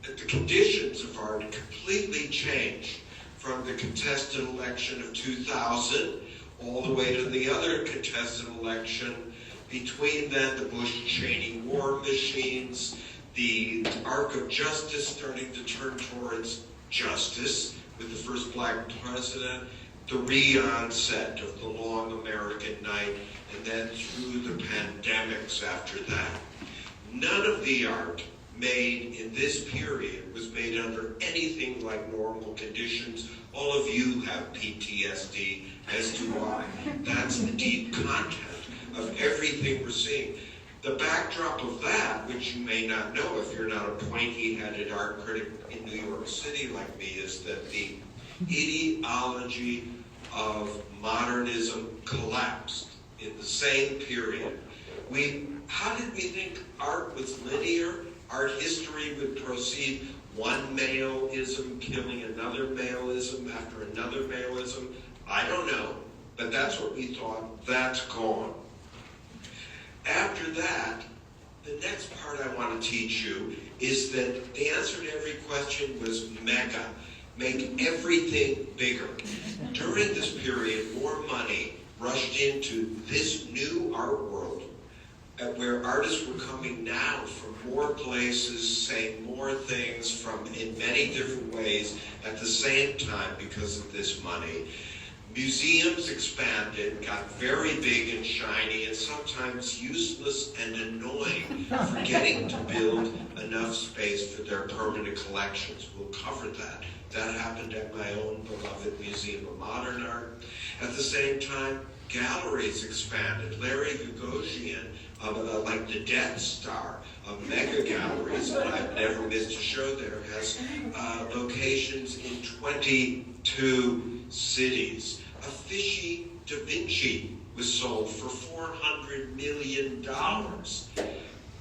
the conditions of art completely change from the contested election of 2000 all the way to the other contested election. Between then, the Bush-Cheney war machines, the arc of justice starting to turn towards justice with the first black president, the re-onset of the long American night, and then through the pandemics after that. None of the art made in this period was made under anything like normal conditions. All of you have PTSD, as do I. That's the deep content of everything we're seeing. The backdrop of that, which you may not know if you're not a pointy-headed art critic in New York City like me, is that the ideology of modernism collapsed in the same period. How did we think art was linear? Art history would proceed one maleism killing another maleism after another maleism? I don't know, but that's what we thought. That's gone. After that, the next part I want to teach you is that the answer to every question was mega. Make everything bigger. During this period, more money rushed into this new art world, where artists were coming now from more places, saying more things from in many different ways at the same time because of this money. Museums expanded, got very big and shiny, and sometimes useless and annoying, forgetting to build enough space for their permanent collections. We'll cover that. That happened at my own beloved Museum of Modern Art. At the same time, galleries expanded. Larry Gagosian, like the Death Star of mega galleries, and I've never missed a show there, has locations in 22 cities. A fishy Da Vinci was sold for $400 million.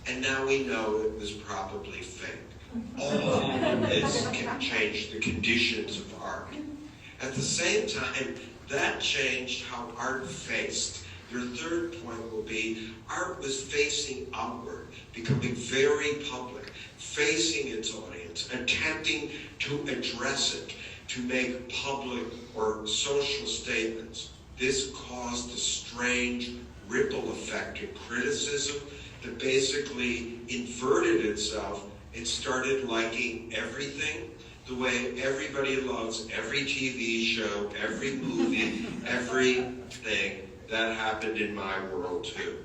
And now we know it was probably fake. All of this can change the conditions of art. At the same time, that changed how art faced. Your third point will be, art was facing outward, becoming very public, facing its audience, attempting to address it, to make public or social statements. This caused a strange ripple effect in criticism that basically inverted itself. It started liking everything the way everybody loves every TV show, every movie, everything. That happened in my world too.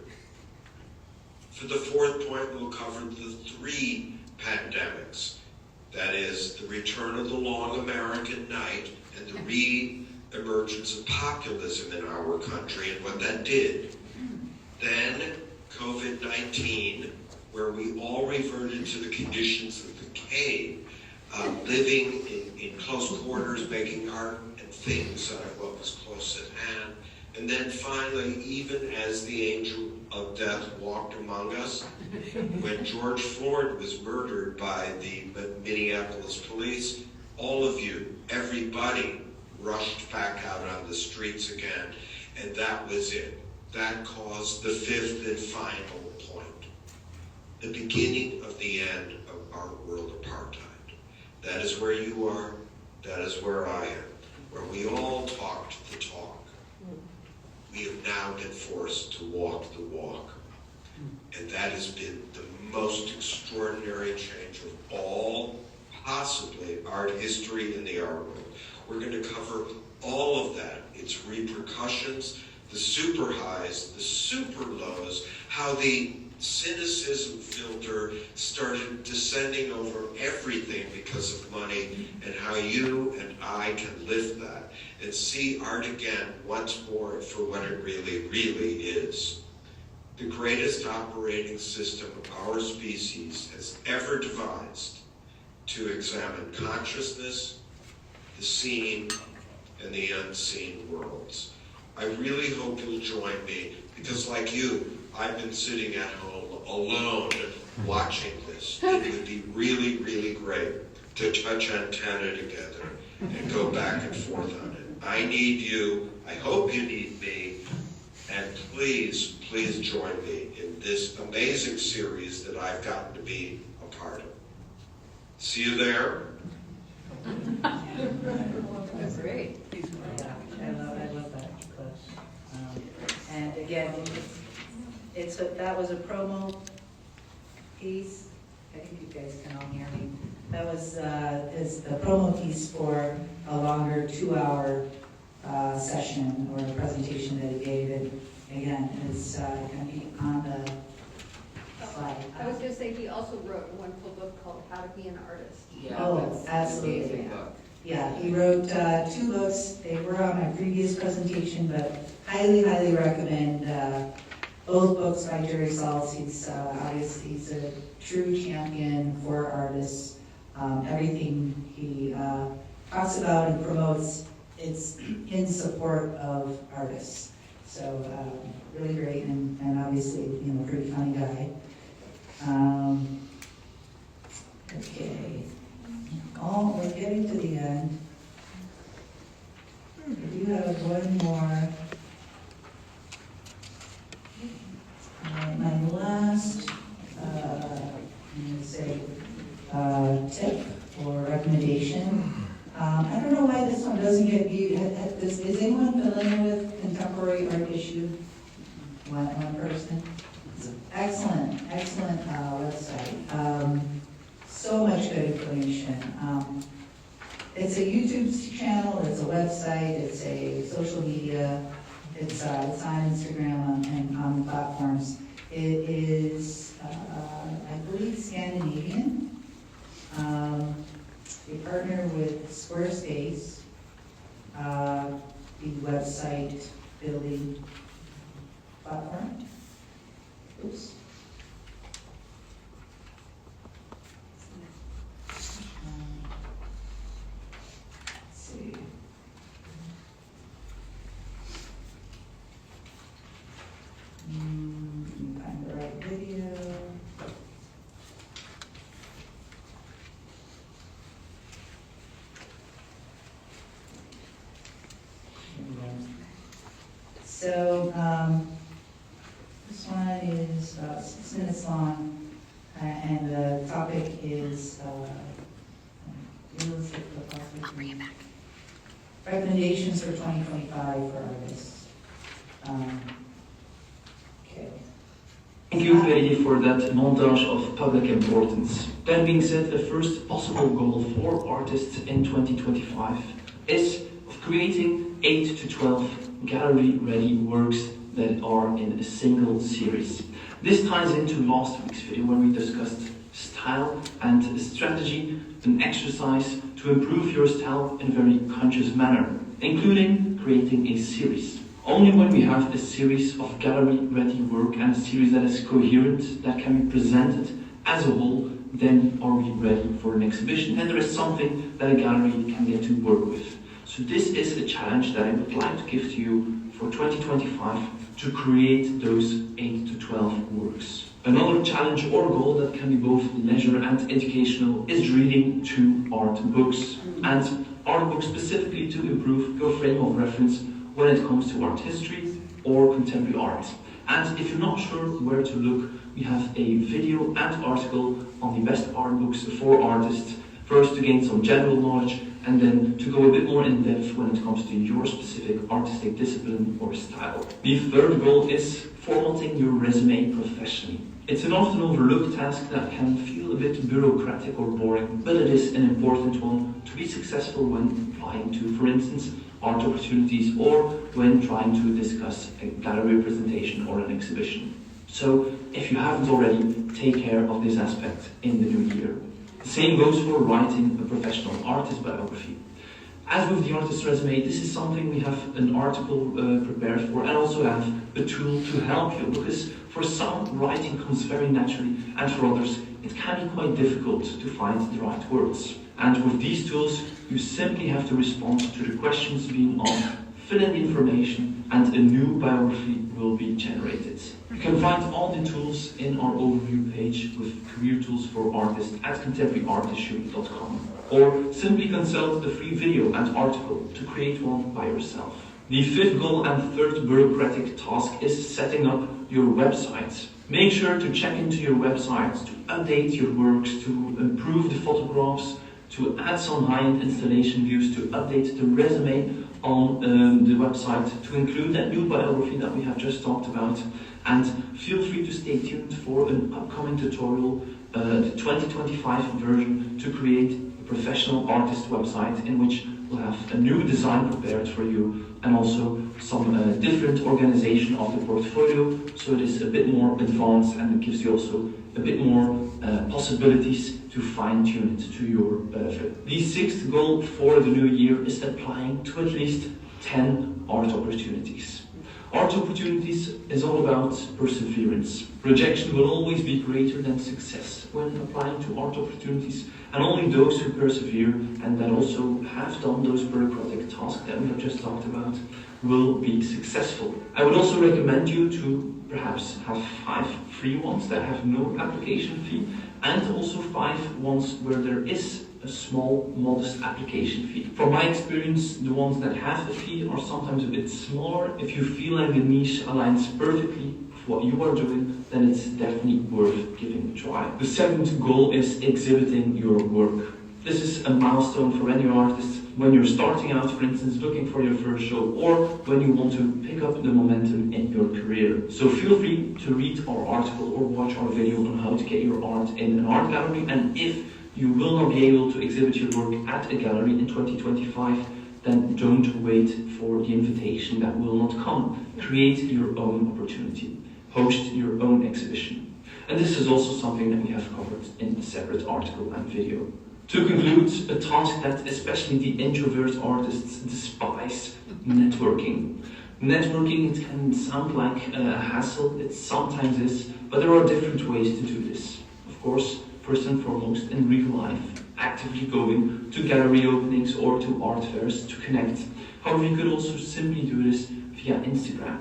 For the fourth point, we'll cover the 3 pandemics. That is, the return of the long American night and the re-emergence of populism in our country and what that did. Then COVID-19, where we all reverted to the conditions of the cave, living in close quarters, making art and things out of what was close at hand. And then finally, even as the angel of death walked among us, when George Floyd was murdered by the Minneapolis police, all of you, everybody, rushed back out on the streets again, and that was it. That caused the 5th and final point, the beginning of the end of art world apartheid. That is where you are. That is where I am. Where we all talked the talk. We have now been forced to walk the walk. And that has been the most extraordinary change of all, possibly, art history in the art world. We're going to cover all of that, its repercussions, the super highs, the super lows, how the cynicism filter started descending over everything because of money, and how you and I can lift that and see art again once more for what it really, really is. The greatest operating system our species has ever devised to examine consciousness, the seen, and the unseen worlds. I really hope you'll join me, because like you, I've been sitting at home alone watching this. It would be really, really great to touch antenna together and go back and forth on it. I need you. I hope you need me. And please, please join me in this amazing series that I've gotten to be a part of. See you there. That's great. Yeah, I love that clip. And again, that was a promo piece. I think you guys can all hear me. That was is the promo piece for a longer 2-hour session or a presentation that he gave. And again, it's going to be on the slide. I was going to say, he also wrote a wonderful book called How to Be an Artist. Oh, absolutely. Yeah, he wrote 2 books. They were on my previous presentation, but highly, highly recommend both books by Jerry Saltz. He's obviously he's a true champion for artists. Everything he talks about and promotes, it's in support of artists. So really great, and obviously, pretty funny guy. Okay. Oh, we're getting to the end. I do have one more. My last, tip or recommendation. I don't know why this one doesn't get viewed. Is anyone familiar with Contemporary Art Issue? One person? Excellent website. So much good information. It's a YouTube channel, it's a website, it's a social media, it's on Instagram and on platforms. It is, I believe, Scandinavian. They partner with Squarespace, the website building platform. Oops. Find the right video. So this one is about 6 minutes long, and the topic is I'll bring it back. Recommendations for 2025 for artists. Okay. Thank you, Ferry, for that montage of public importance. That being said, the first possible goal for artists in 2025 is of creating 8 to 12 gallery-ready works that are in a single series. This ties into last week's video when we discussed style and strategy, an exercise to improve your style in a very conscious manner, including creating a series. Only when we have a series of gallery-ready work and a series that is coherent, that can be presented as a whole, then are we ready for an exhibition. And there is something that a gallery can get to work with. So this is a challenge that I would like to give to you for 2025 to create those 8 to 12 works. Another challenge or goal that can be both leisure and educational is reading 2 art books. And art books specifically to improve your frame of reference when it comes to art history or contemporary art. And if you're not sure where to look, we have a video and article on the best art books for artists First to gain some general knowledge, and then to go a bit more in depth when it comes to your specific artistic discipline or style. The third goal is formatting your resume professionally. It's an often overlooked task that can feel a bit bureaucratic or boring, but it is an important one to be successful when applying to, for instance, art opportunities or when trying to discuss a gallery presentation or an exhibition. So, if you haven't already, take care of this aspect in the new year. The same goes for writing a professional artist biography. As with the artist resume, this is something we have an article prepared for and also have a tool to help you, because for some, writing comes very naturally, and for others, it can be quite difficult to find the right words. And with these tools, you simply have to respond to the questions being asked, fill in the information, and a new biography will be generated. You can find all the tools in our overview page with career tools for artists at contemporaryartissue.com, or simply consult a free video and article to create one by yourself. The fifth goal and third bureaucratic task is setting up your website. Make sure to check into your website to update your works, to improve the photographs, to add some high-end installation views, to update the resume on the website, to include that new biography that we have just talked about. And feel free to stay tuned for an upcoming tutorial, the 2025 version, to create a professional artist website in which we'll have a new design prepared for you, and also some different organization of the portfolio, so it is a bit more advanced and it gives you also a bit more possibilities to fine-tune it to your benefit. The sixth goal for the new year is applying to at least 10 art opportunities. Art opportunities is all about perseverance. Rejection will always be greater than success when applying to art opportunities, and only those who persevere and that also have done those bureaucratic tasks that we have just talked about will be successful. I would also recommend you to perhaps have 5 free ones that have no application fee, and also 5 ones where there is a small, modest application fee. From my experience, the ones that have a fee are sometimes a bit smaller. If you feel like the niche aligns perfectly with what you are doing, then it's definitely worth giving a try. The seventh goal is exhibiting your work. This is a milestone for any artist when you're starting out, for instance, looking for your first show, or when you want to pick up the momentum in your career. So feel free to read our article or watch our video on how to get your art in an art gallery, and if you will not be able to exhibit your work at a gallery in 2025, then don't wait for the invitation that will not come. Create your own opportunity. Host your own exhibition. And this is also something that we have covered in a separate article and video. To conclude, a task that especially the introvert artists despise: networking. Networking, it can sound like a hassle, it sometimes is, but there are different ways to do this. Of course, first and foremost, in real life, actively going to gallery openings or to art fairs to connect. However, you could also simply do this via Instagram.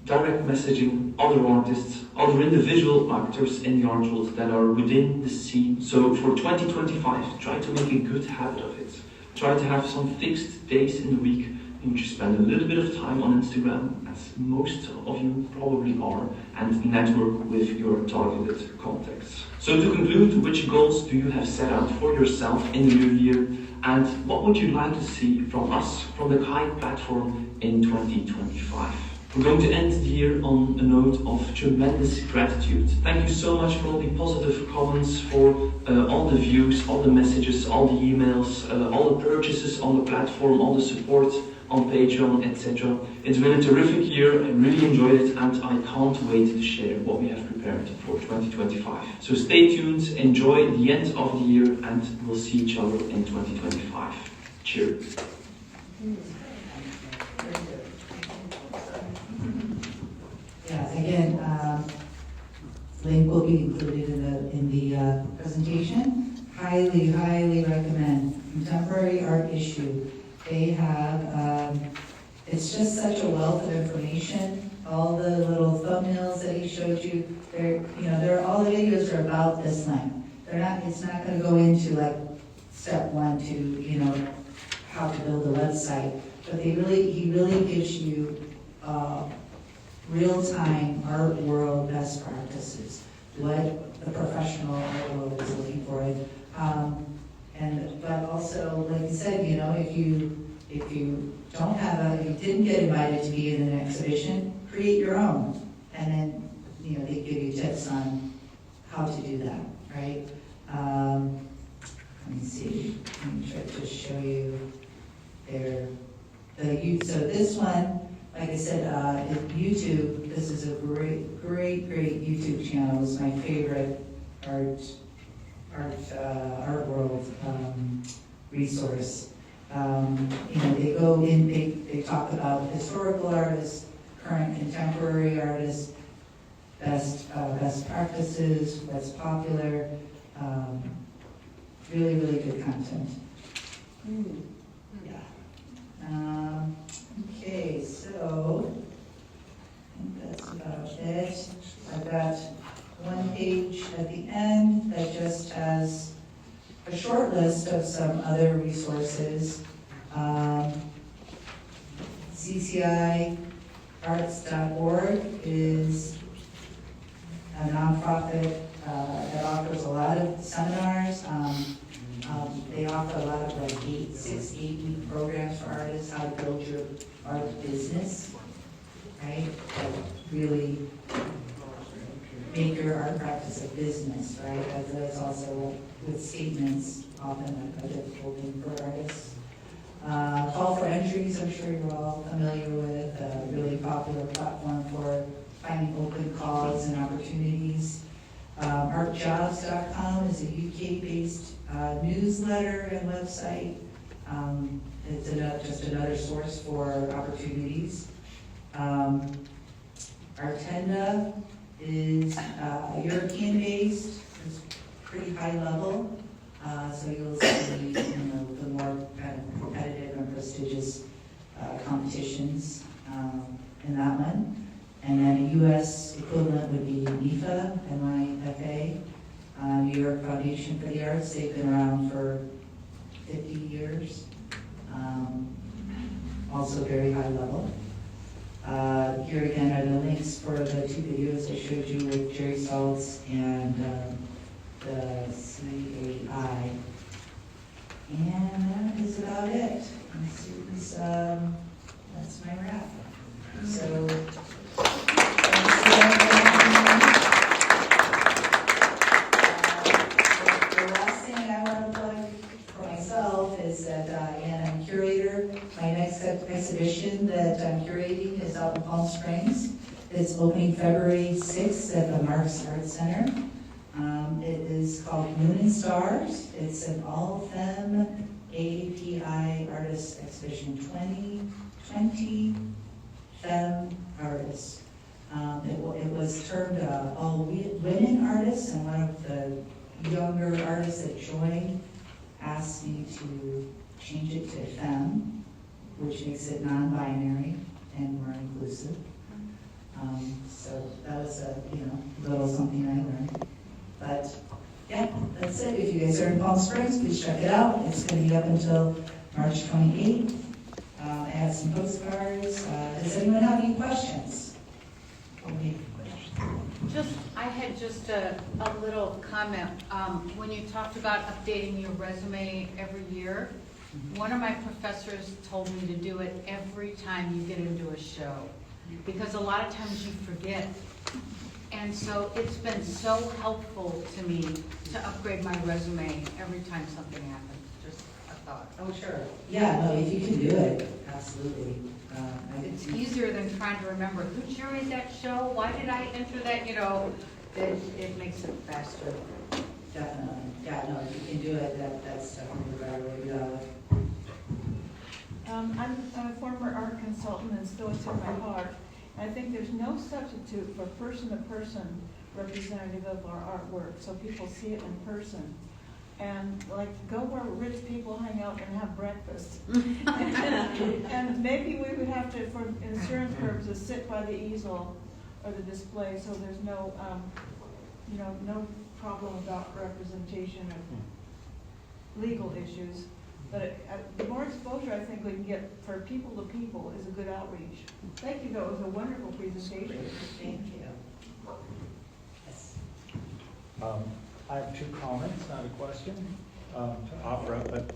Direct messaging other artists, other individual actors in the art world that are within the scene. So for 2025, try to make a good habit of it. Try to have some fixed days in the week in which you spend a little bit of time on Instagram, as most of you probably are, and network with your targeted contacts. So to conclude, which goals do you have set out for yourself in the new year, and what would you like to see from us, from the Kai platform in 2025? We're going to end the year on a note of tremendous gratitude. Thank you so much for all the positive comments, for all the views, all the messages, all the emails, all the purchases on the platform, all the support on Patreon, etc. It's been a terrific year, I really enjoyed it, and I can't wait to share what we have prepared for 2025. So stay tuned, enjoy the end of the year, and we'll see each other in 2025. Cheers. Yeah, again, link will be included in the presentation. Highly, highly recommend Contemporary Art Issue. They have, it's just such a wealth of information. All the little thumbnails that he showed you, all the videos are about this length. It's not going to go into like step 1 to, how to build a website. But he really gives you real-time art world best practices, what the professional art world is looking for. But also, like you said, you know, if you don't have if you didn't get invited to be in an exhibition, create your own. And then, you know, they give you tips on how to do that, right? Let me see, let me try to just show you so this one, like I said, YouTube, this is a great YouTube channel. It's my favorite art world resource. You know, they go in, they talk about historical artists, current contemporary artists, best practices, what's popular. Really good content. Yeah. Okay, so I think that's about it. I've got one page at the end that just has a short list of some other resources. CCIarts.org is a nonprofit that offers a lot of seminars. They offer a lot of like 6-8-week programs for artists, how to build your art business, right? Like really make your art practice a business, right? That's also with statements, often a difficult thing for artists. Call for entries, I'm sure you're all familiar with, a really popular platform for finding open calls and opportunities. Artjobs.com is a UK-based newsletter and website. It's just another source for opportunities. Artenda is European-based, it's pretty high level. So you'll see, you know, the more kind of competitive and prestigious competitions in that one. And then a U.S. equivalent would be NIFA, NYFA, New York Foundation for the Arts. They've been around for 50 years. Also very high level. Here again are the links for the 2 videos I showed you with Jerry Saltz and the CAI. And that is about it. That's my wrap. So, the last thing I want to plug for myself is that I'm a curator. My next exhibition that I'm curating is out in Palm Springs. It's opening February 6th at the Marks Art Center. It is called Moon and Stars. It's an all-femme AAPI artist exhibition, 2020 femme artists. It was termed all women artists, and one of the younger artists that joined asked me to change it to femme, which makes it non-binary and more inclusive. So that was a little something I learned. But yeah, that's it. If you guys are in Palm Springs, please check it out. It's going to be up until March 28th. I have some postcards. Does anyone have any questions? I had just a little comment. When you talked about updating your resume every year, one of my professors told me to do it every time you get into a show, because a lot of times you forget. And so it's been so helpful to me to upgrade my resume every time something happens. Just a thought. Oh, sure. Yeah, no, if you can do it, absolutely. It's easier than trying to remember who curated that show, why did I enter that, it makes it faster. Definitely. Yeah, no, if you can do it, that's definitely the better way to go. I'm a former art consultant, and still it's in my heart. I think there's no substitute for person-to-person representative of our artwork, so people see it in person. And like, go where rich people hang out and have breakfast. And maybe we would have to, for insurance purposes, sit by the easel or the display, so there's no, no problem about representation of legal issues. But the more exposure I think we can get for people to people is a good outreach. Thank you, though. It was a wonderful presentation. Thank you. Yes. I have 2 comments, not a question. to offer up, but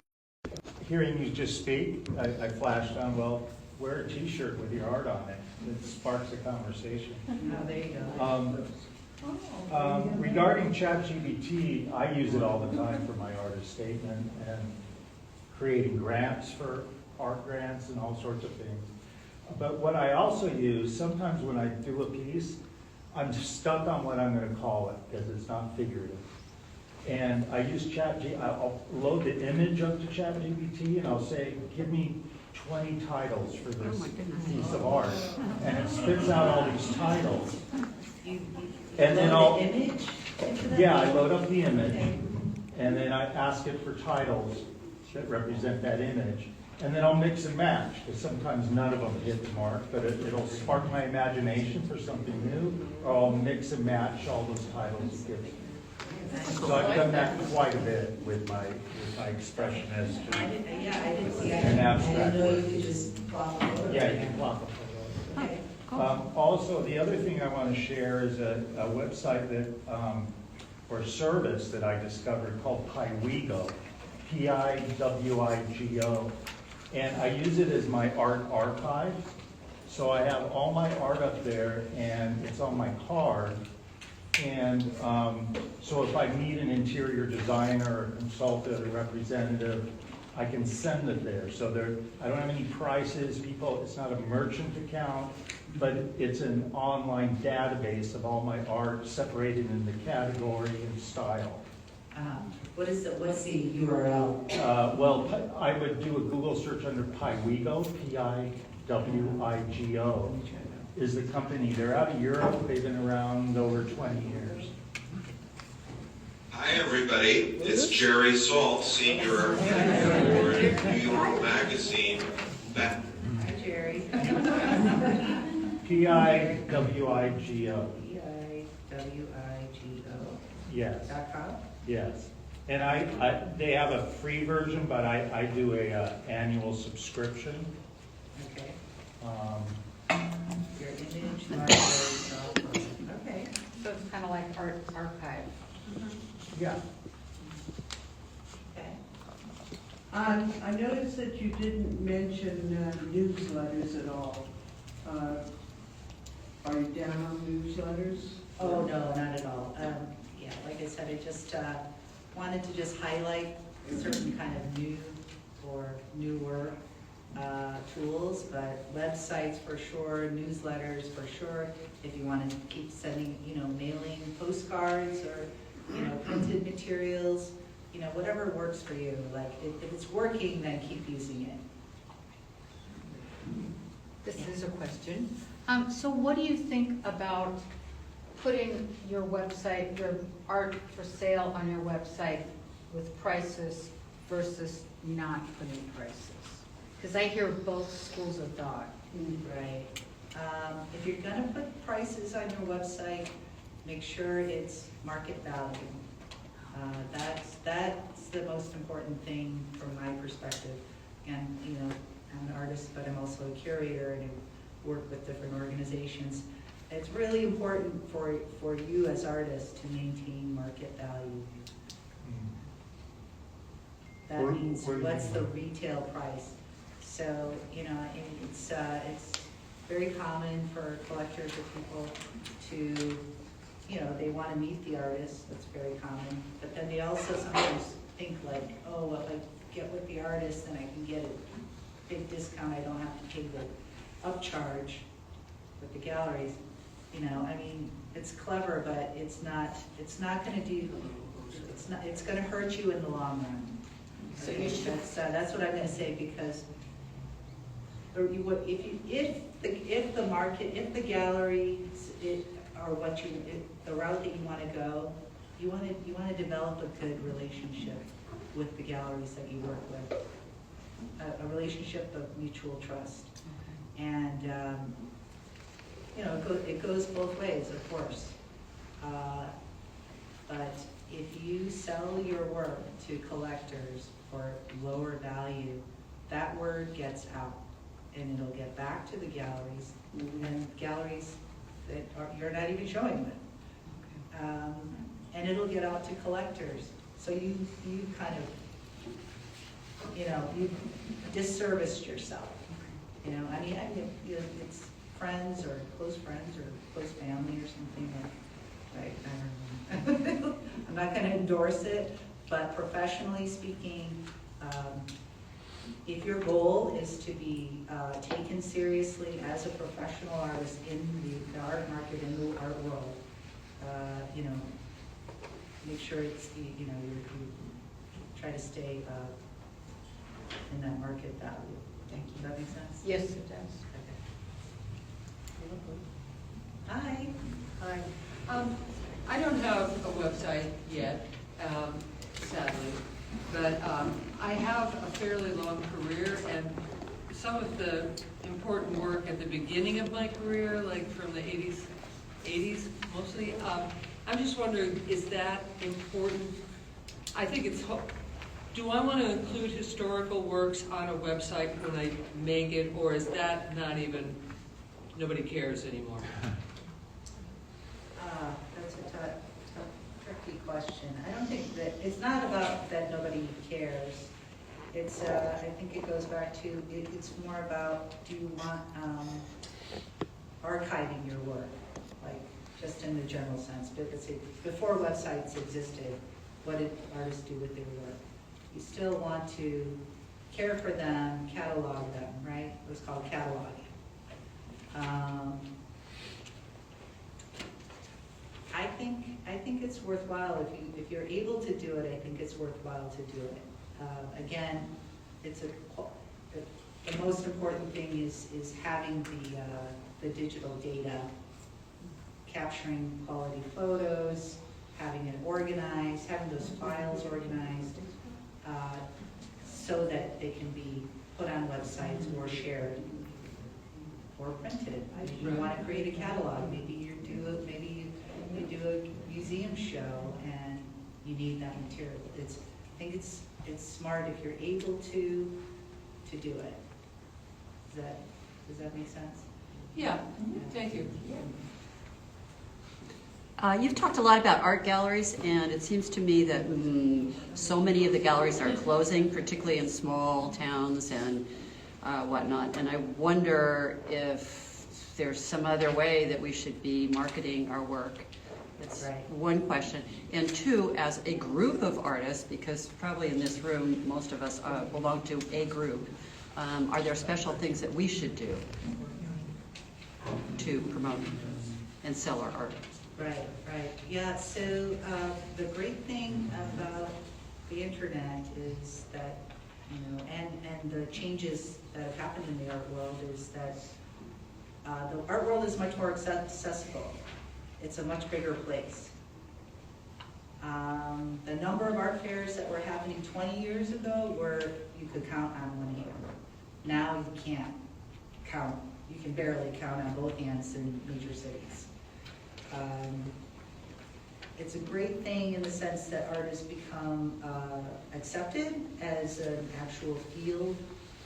hearing you just speak, I flashed on, well, wear a t-shirt with your art on it. It sparks a conversation. Oh, there you go. Regarding ChatGPT, I use it all the time for my artist statement and creating grants for art grants and all sorts of things. But what I also use, sometimes when I do a piece, I'm just stuck on what I'm going to call it because it's not figurative. And I use I'll load the image up to ChatGPT and I'll say, give me 20 titles for this piece of art. And it spits out all these titles. And then I'll, yeah, I load up the image and then I ask it for titles that represent that image. And then I'll mix and match, because sometimes none of them hit the mark, but it'll spark my imagination for something new, or I'll mix and match all those titles it gives me. So I've done that quite a bit with my expressionist and abstract I didn't know you work. could just plop a photo. Yeah, you can plop a photo. Also, the other thing I want to share is a website that, or service that I discovered called Piwigo, Piwigo. And I use it as my art archive. So I have all my art up there and it's on my card. And so if I need an interior designer, a consultant, a representative, I can send it there. So I don't have any prices, it's not a merchant account, but it's an online database of all my art separated into category and style. What's the URL? Well, I would do a Google search under Piwigo, Piwigo, is the company. They're out of Europe. They've been around over 20 years. Hi, everybody. It's Jerry Salt, senior art critic for New York Magazine. Hi, Jerry. Piwigo. Piwigo. Yes. .com? Yes. And they have a free version, but I do a annual subscription. Okay. Your image, okay. So it's kind of like art archive. Yeah. Okay. I noticed that you didn't mention newsletters at all. Are you down on newsletters? Oh, no, not at all. Yeah, like I said, I just wanted to just highlight certain kind of new or newer tools, but websites for sure, newsletters for sure. If you want to keep sending, mailing postcards or, printed materials, whatever works for you. Like if it's working, then keep using it. This is a question. So what do you think about putting your website, your art for sale on your website with prices versus not putting prices? Because I hear both schools of thought. Right. If you're gonna put prices on your website, make sure it's market value. That's the most important thing from my perspective. And, I'm an artist, but I'm also a curator and I work with different organizations. It's really important for you as artists to maintain market value. That means what's the retail price? So, it's very common for collectors or people to, they want to meet the artist, that's very common. But then they also sometimes think like, oh, if I get with the artist, then I can get a big discount, I don't have to pay the upcharge with the galleries. It's clever, but it's not going to do, it's going to hurt you in the long run. So that's what I'm going to say, because if the gallery or the route that you want to go, you want to develop a good relationship with the galleries that you work with, a relationship of mutual trust, and it goes both ways, of course. But if you sell your work to collectors for lower value, that word gets out, and it'll get back to the galleries, and galleries that you're not even showing them. And it'll get out to collectors. So you kind of you disserviced yourself. I mean, it's friends or close family or something, right? I don't know. I'm not gonna endorse it, but professionally speaking, if your goal is to be taken seriously as a professional artist in the art market, in the art world, make sure it's, you try to stay in that market value. Does that make sense? Yes, it does. Okay. Hi. Hi. I don't have a website yet, sadly, but I have a fairly long career, and some of the important work at the beginning of my career, like from the 80s mostly, I'm just wondering, is that important? I think it's, do I want to include historical works on a website when I make it, or is that not even, nobody cares anymore? That's a tough, tricky question. I don't think that, it's not about that nobody cares. It's, I think it goes back to, it's more about, do you want archiving your work, like just in the general sense. But let's say, before websites existed, what did artists do with their work? You still want to care for them, catalog them, right? It was called cataloging. I think it's worthwhile if you're able to do it. I think it's worthwhile to do it. Again, it's the most important thing is having the digital data, capturing quality photos, having it organized, having those files organized, so that they can be put on websites or shared or printed. Maybe you want to create a catalog. Maybe you do a museum show and you need that material. I think it's smart if you're able to do it. Does that make sense? Yeah, thank you. You've talked a lot about art galleries, and it seems to me that so many of the galleries are closing, particularly in small towns and whatnot. And I wonder if there's some other way that we should be marketing our work. That's one question. And two, as a group of artists, because probably in this room most of us belong to a group, are there special things that we should do to promote and sell our art? Right. Yeah, so the great thing about the internet is that, and the changes that have happened in the art world is that the art world is much more accessible. It's a much bigger place. The number of art fairs that were happening 20 years ago you could count on one hand. Now you can't count. You can barely count on both hands in major cities. It's a great thing in the sense that artists become accepted as an actual field,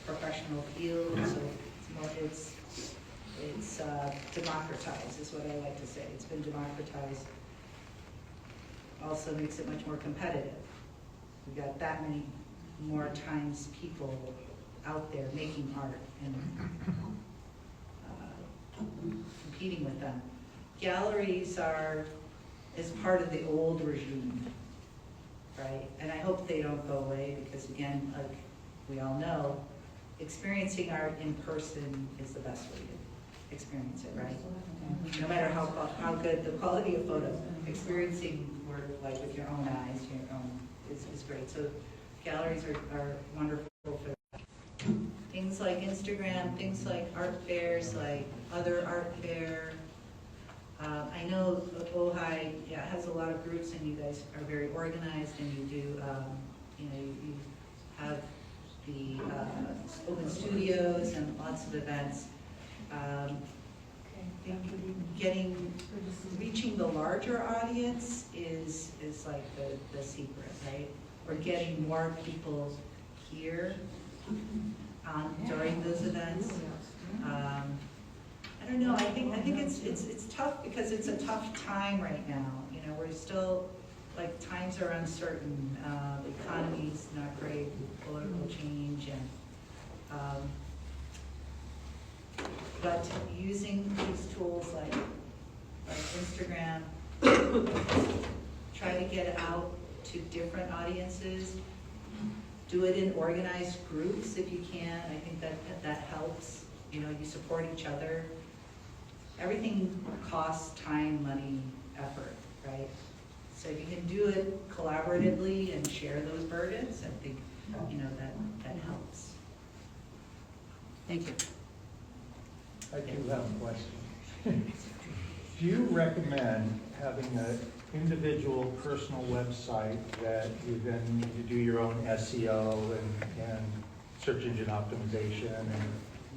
professional field. So it's democratized, is what I like to say. It's been democratized. Also makes it much more competitive. We've got that many more times people out there making art and competing with them. Galleries is part of the old regime, right? And I hope they don't go away because, again, like we all know, experiencing art in person is the best way to experience it, right? No matter how good the quality of photo, experiencing work like with your own eyes, is great. So galleries are wonderful for that. Things like Instagram, things like art fairs, like other art fair. I know Ojai has a lot of groups, and you guys are very organized, and you do, you have the open studios and lots of events. Reaching the larger audience is like the secret, right? We're getting more people here during those events. I don't know. I think it's tough because it's a tough time right now. We're still, like, times are uncertain, the economy's not great, political change, and, but using these tools like Instagram, try to get it out to different audiences, do it in organized groups if you can. I think that helps. You know, you support each other. Everything costs time, money, effort, right? So if you can do it collaboratively and share those burdens, I think, you know, that helps. Thank you. I do have a question. Do you recommend having an individual personal website that you then need to do your own SEO and search engine optimization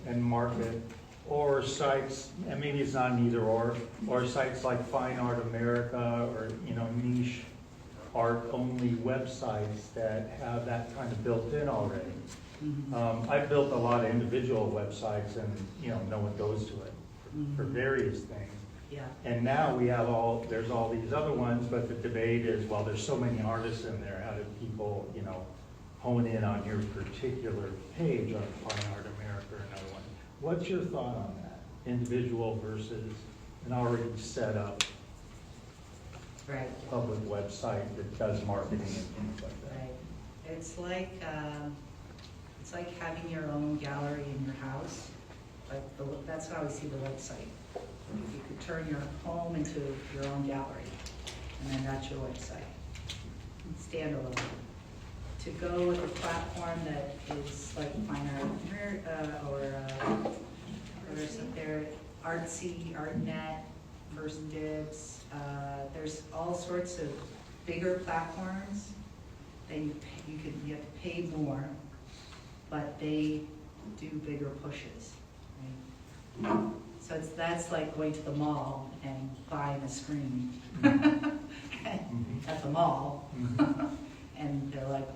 and market, or sites, and maybe it's not an either or sites like Fine Art America or, you know, niche art only websites that have that kind of built in already? I've built a lot of individual websites and, you know what goes to it for various things. Yeah. And now we have there's all these other ones, but the debate is, well, there's so many artists in there, how do people, you know, hone in on your particular page on Fine Art America or another one? What's your thought on that? Individual versus an already set up public website that does marketing and things like that? Right. It's like having your own gallery in your house. Like that's how I see the website. You could turn your home into your own gallery, and then that's your website. Standalone. To go with a platform that is like Fine Art America or isn't there Artsy, ArtNet, First Dibs. There's all sorts of bigger platforms. Then you have to pay more, but they do bigger pushes. Right? So that's like going to the mall and buying a screen at the mall, and they're like,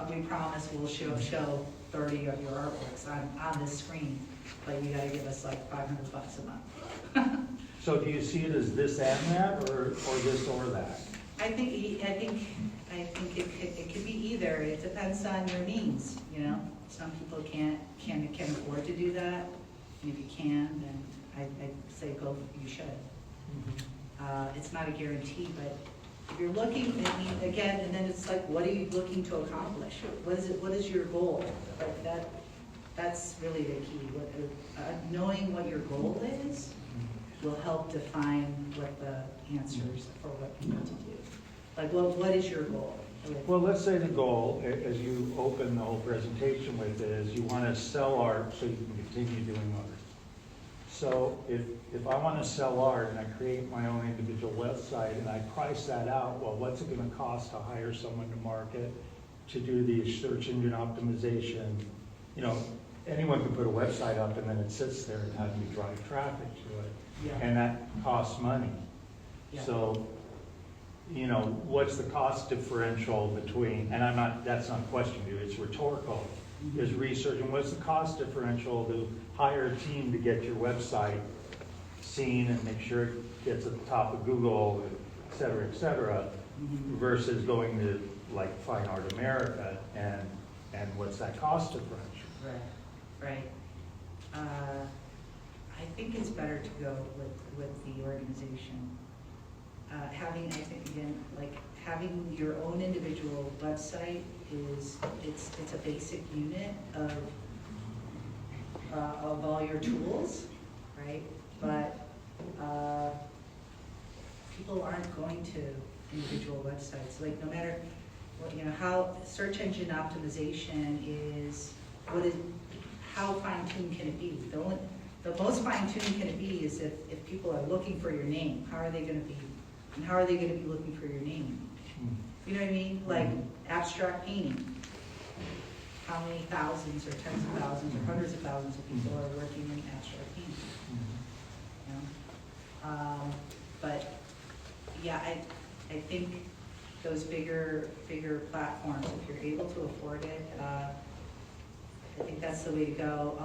we promise we'll show 30 of your artworks on this screen, but you got to give us like $500 a month. So do you see it as this and that, or this or that? I think it could be either. It depends on your means. You know, some people can't afford to do that. And if you can, then I say go. You should. It's not a guarantee, but if you're looking, again, and then it's like, what are you looking to accomplish? What is it? What is your goal? Like that's really the key. Knowing what your goal is will help define what the answers for what you need to do. Like, what is your goal? Well, let's say the goal, as you open the whole presentation with, is you want to sell art so you can continue doing art. So if I want to sell art and I create my own individual website and I price that out, well, what's it going to cost to hire someone to market, to do the search engine optimization? You know, anyone can put a website up and then it sits there, and how do you drive traffic to it? Yeah. And that costs money. Yeah. So, you know, what's the cost differential between, and that's not a question to you, it's rhetorical, is research, and what's the cost differential to hire a team to get your website seen and make sure it gets at the top of Google, et cetera, versus going to like Fine Art America, and what's that cost differential? Right. I think it's better to go with the organization. I think again, like having your own individual website it's a basic unit of all your tools, right? But people aren't going to individual websites. Like no matter what, you know, how search engine optimization is, how fine-tuned can it be? The most fine-tuned can it be is if people are looking for your name, how are they going to be looking for your name? You know what I mean? Like abstract painting. How many thousands or tens of thousands or hundreds of thousands of people are working in abstract painting? You know? But yeah, I think those bigger platforms, if you're able to afford it, I think that's the way to go.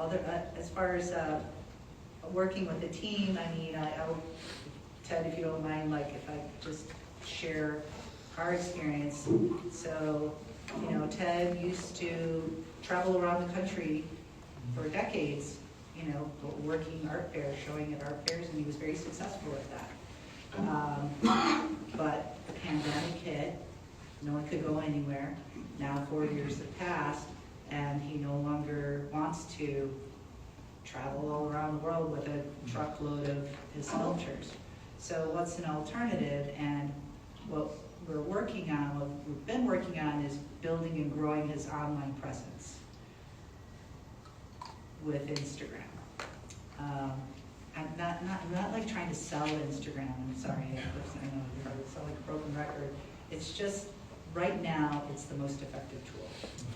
As far as working with the team, I mean, Ted, if you don't mind, like if I just share our experience. So, you know, Ted used to travel around the country for decades, you know, working art fairs, showing at art fairs, and he was very successful at that. But the pandemic hit, no one could go anywhere. Now 4 years have passed, and he no longer wants to travel all around the world with a truckload of his sculptures. So what's an alternative? And what we're working on, what we've been working on, is building and growing his online presence with Instagram. I'm not like trying to sell Instagram. I'm sorry, I know you heard it sound like a broken record. It's just right now it's the most effective tool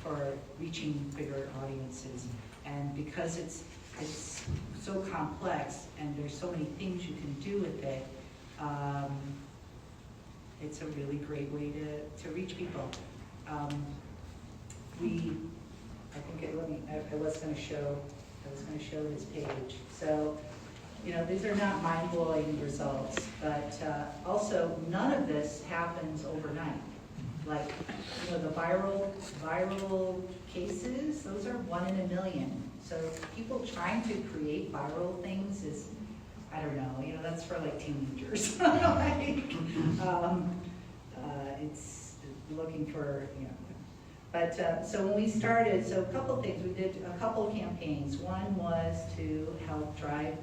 for reaching bigger audiences, and because it's so complex and there's so many things you can do with it. It's a really great way to reach people. I was going to show this page. So, you know, these are not mind-blowing results, but also none of this happens overnight. Like, you know, the viral cases, those are 1 in a million. So people trying to create viral things is, I don't know, you know, that's for like teenagers. It's looking for, you know. But so when we started, so a couple things, we did a couple campaigns. One was to help drive,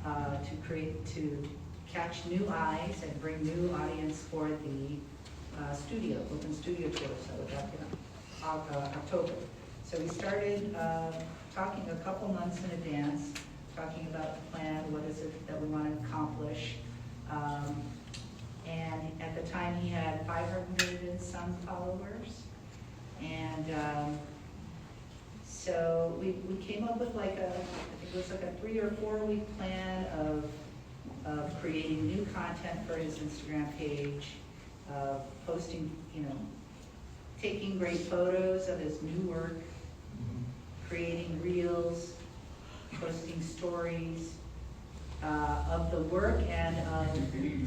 to catch new eyes and bring new audience for the open studio tour, so back in October. So we started talking a couple months in advance, talking about the plan, what is it that we want to accomplish. And at the time he had 500 and some followers. And so we came up with like I think it was like a 3 or 4 week plan of creating new content for his Instagram page, posting, you know, taking great photos of his new work, creating reels, posting stories of the work and of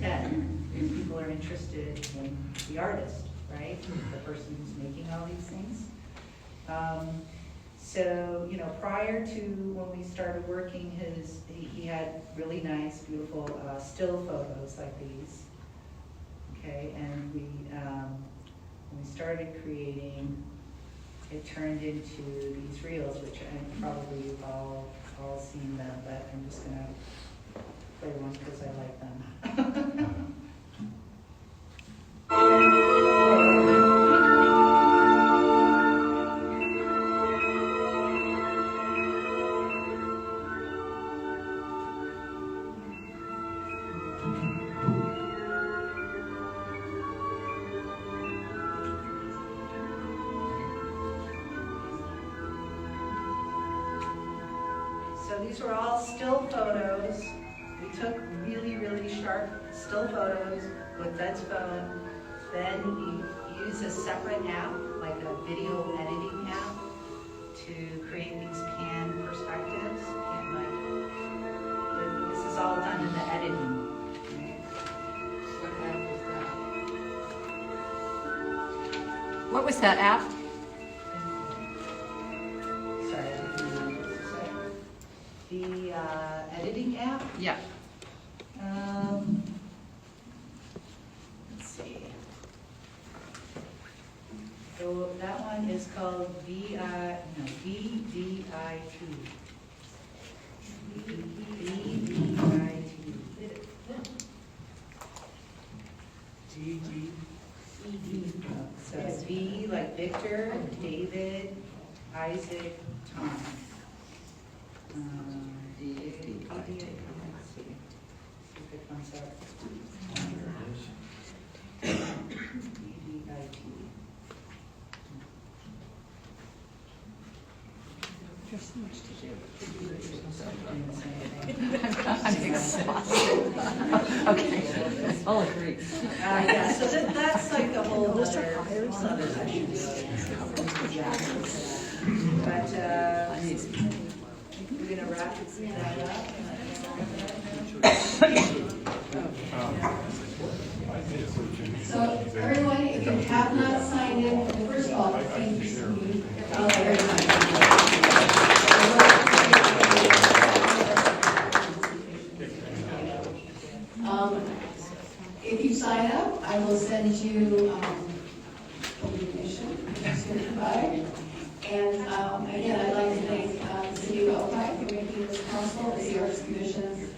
Ted, if people are interested in the artist, right? The person who's making all these things. So, you know, prior to when we started working, he had really nice, beautiful still photos like these. Okay, and when we started creating, it turned into these reels, which probably you've all seen them, but I'm just gonna play one because I like them. These were all still photos. We took really, really sharp still photos with Ted's phone. Then you use a separate app, like a video editing app, to create these pan perspectives. This is all done in the editing. What was that app? The editing app? Yeah. Let's see. So that one is called VDIT. So V like Victor, David, Isaac, Tom. There's so much to do. I'm exhausted. Okay, I'll agree. Yeah, so that's like the whole other section. But we're gonna wrap that up. So everyone, if you have not signed in, first of all, thank you. Very much. If you sign up, I will send you information to provide. And again, I'd like to thank the city of Ojai for making this possible, the Arts Commission,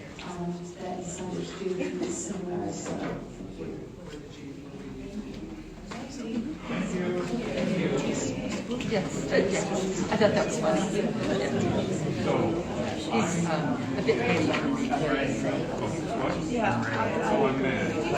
that decided to do this seminar. So thank you. Yes, I thought that was fun. She's a bit heavy. Yeah.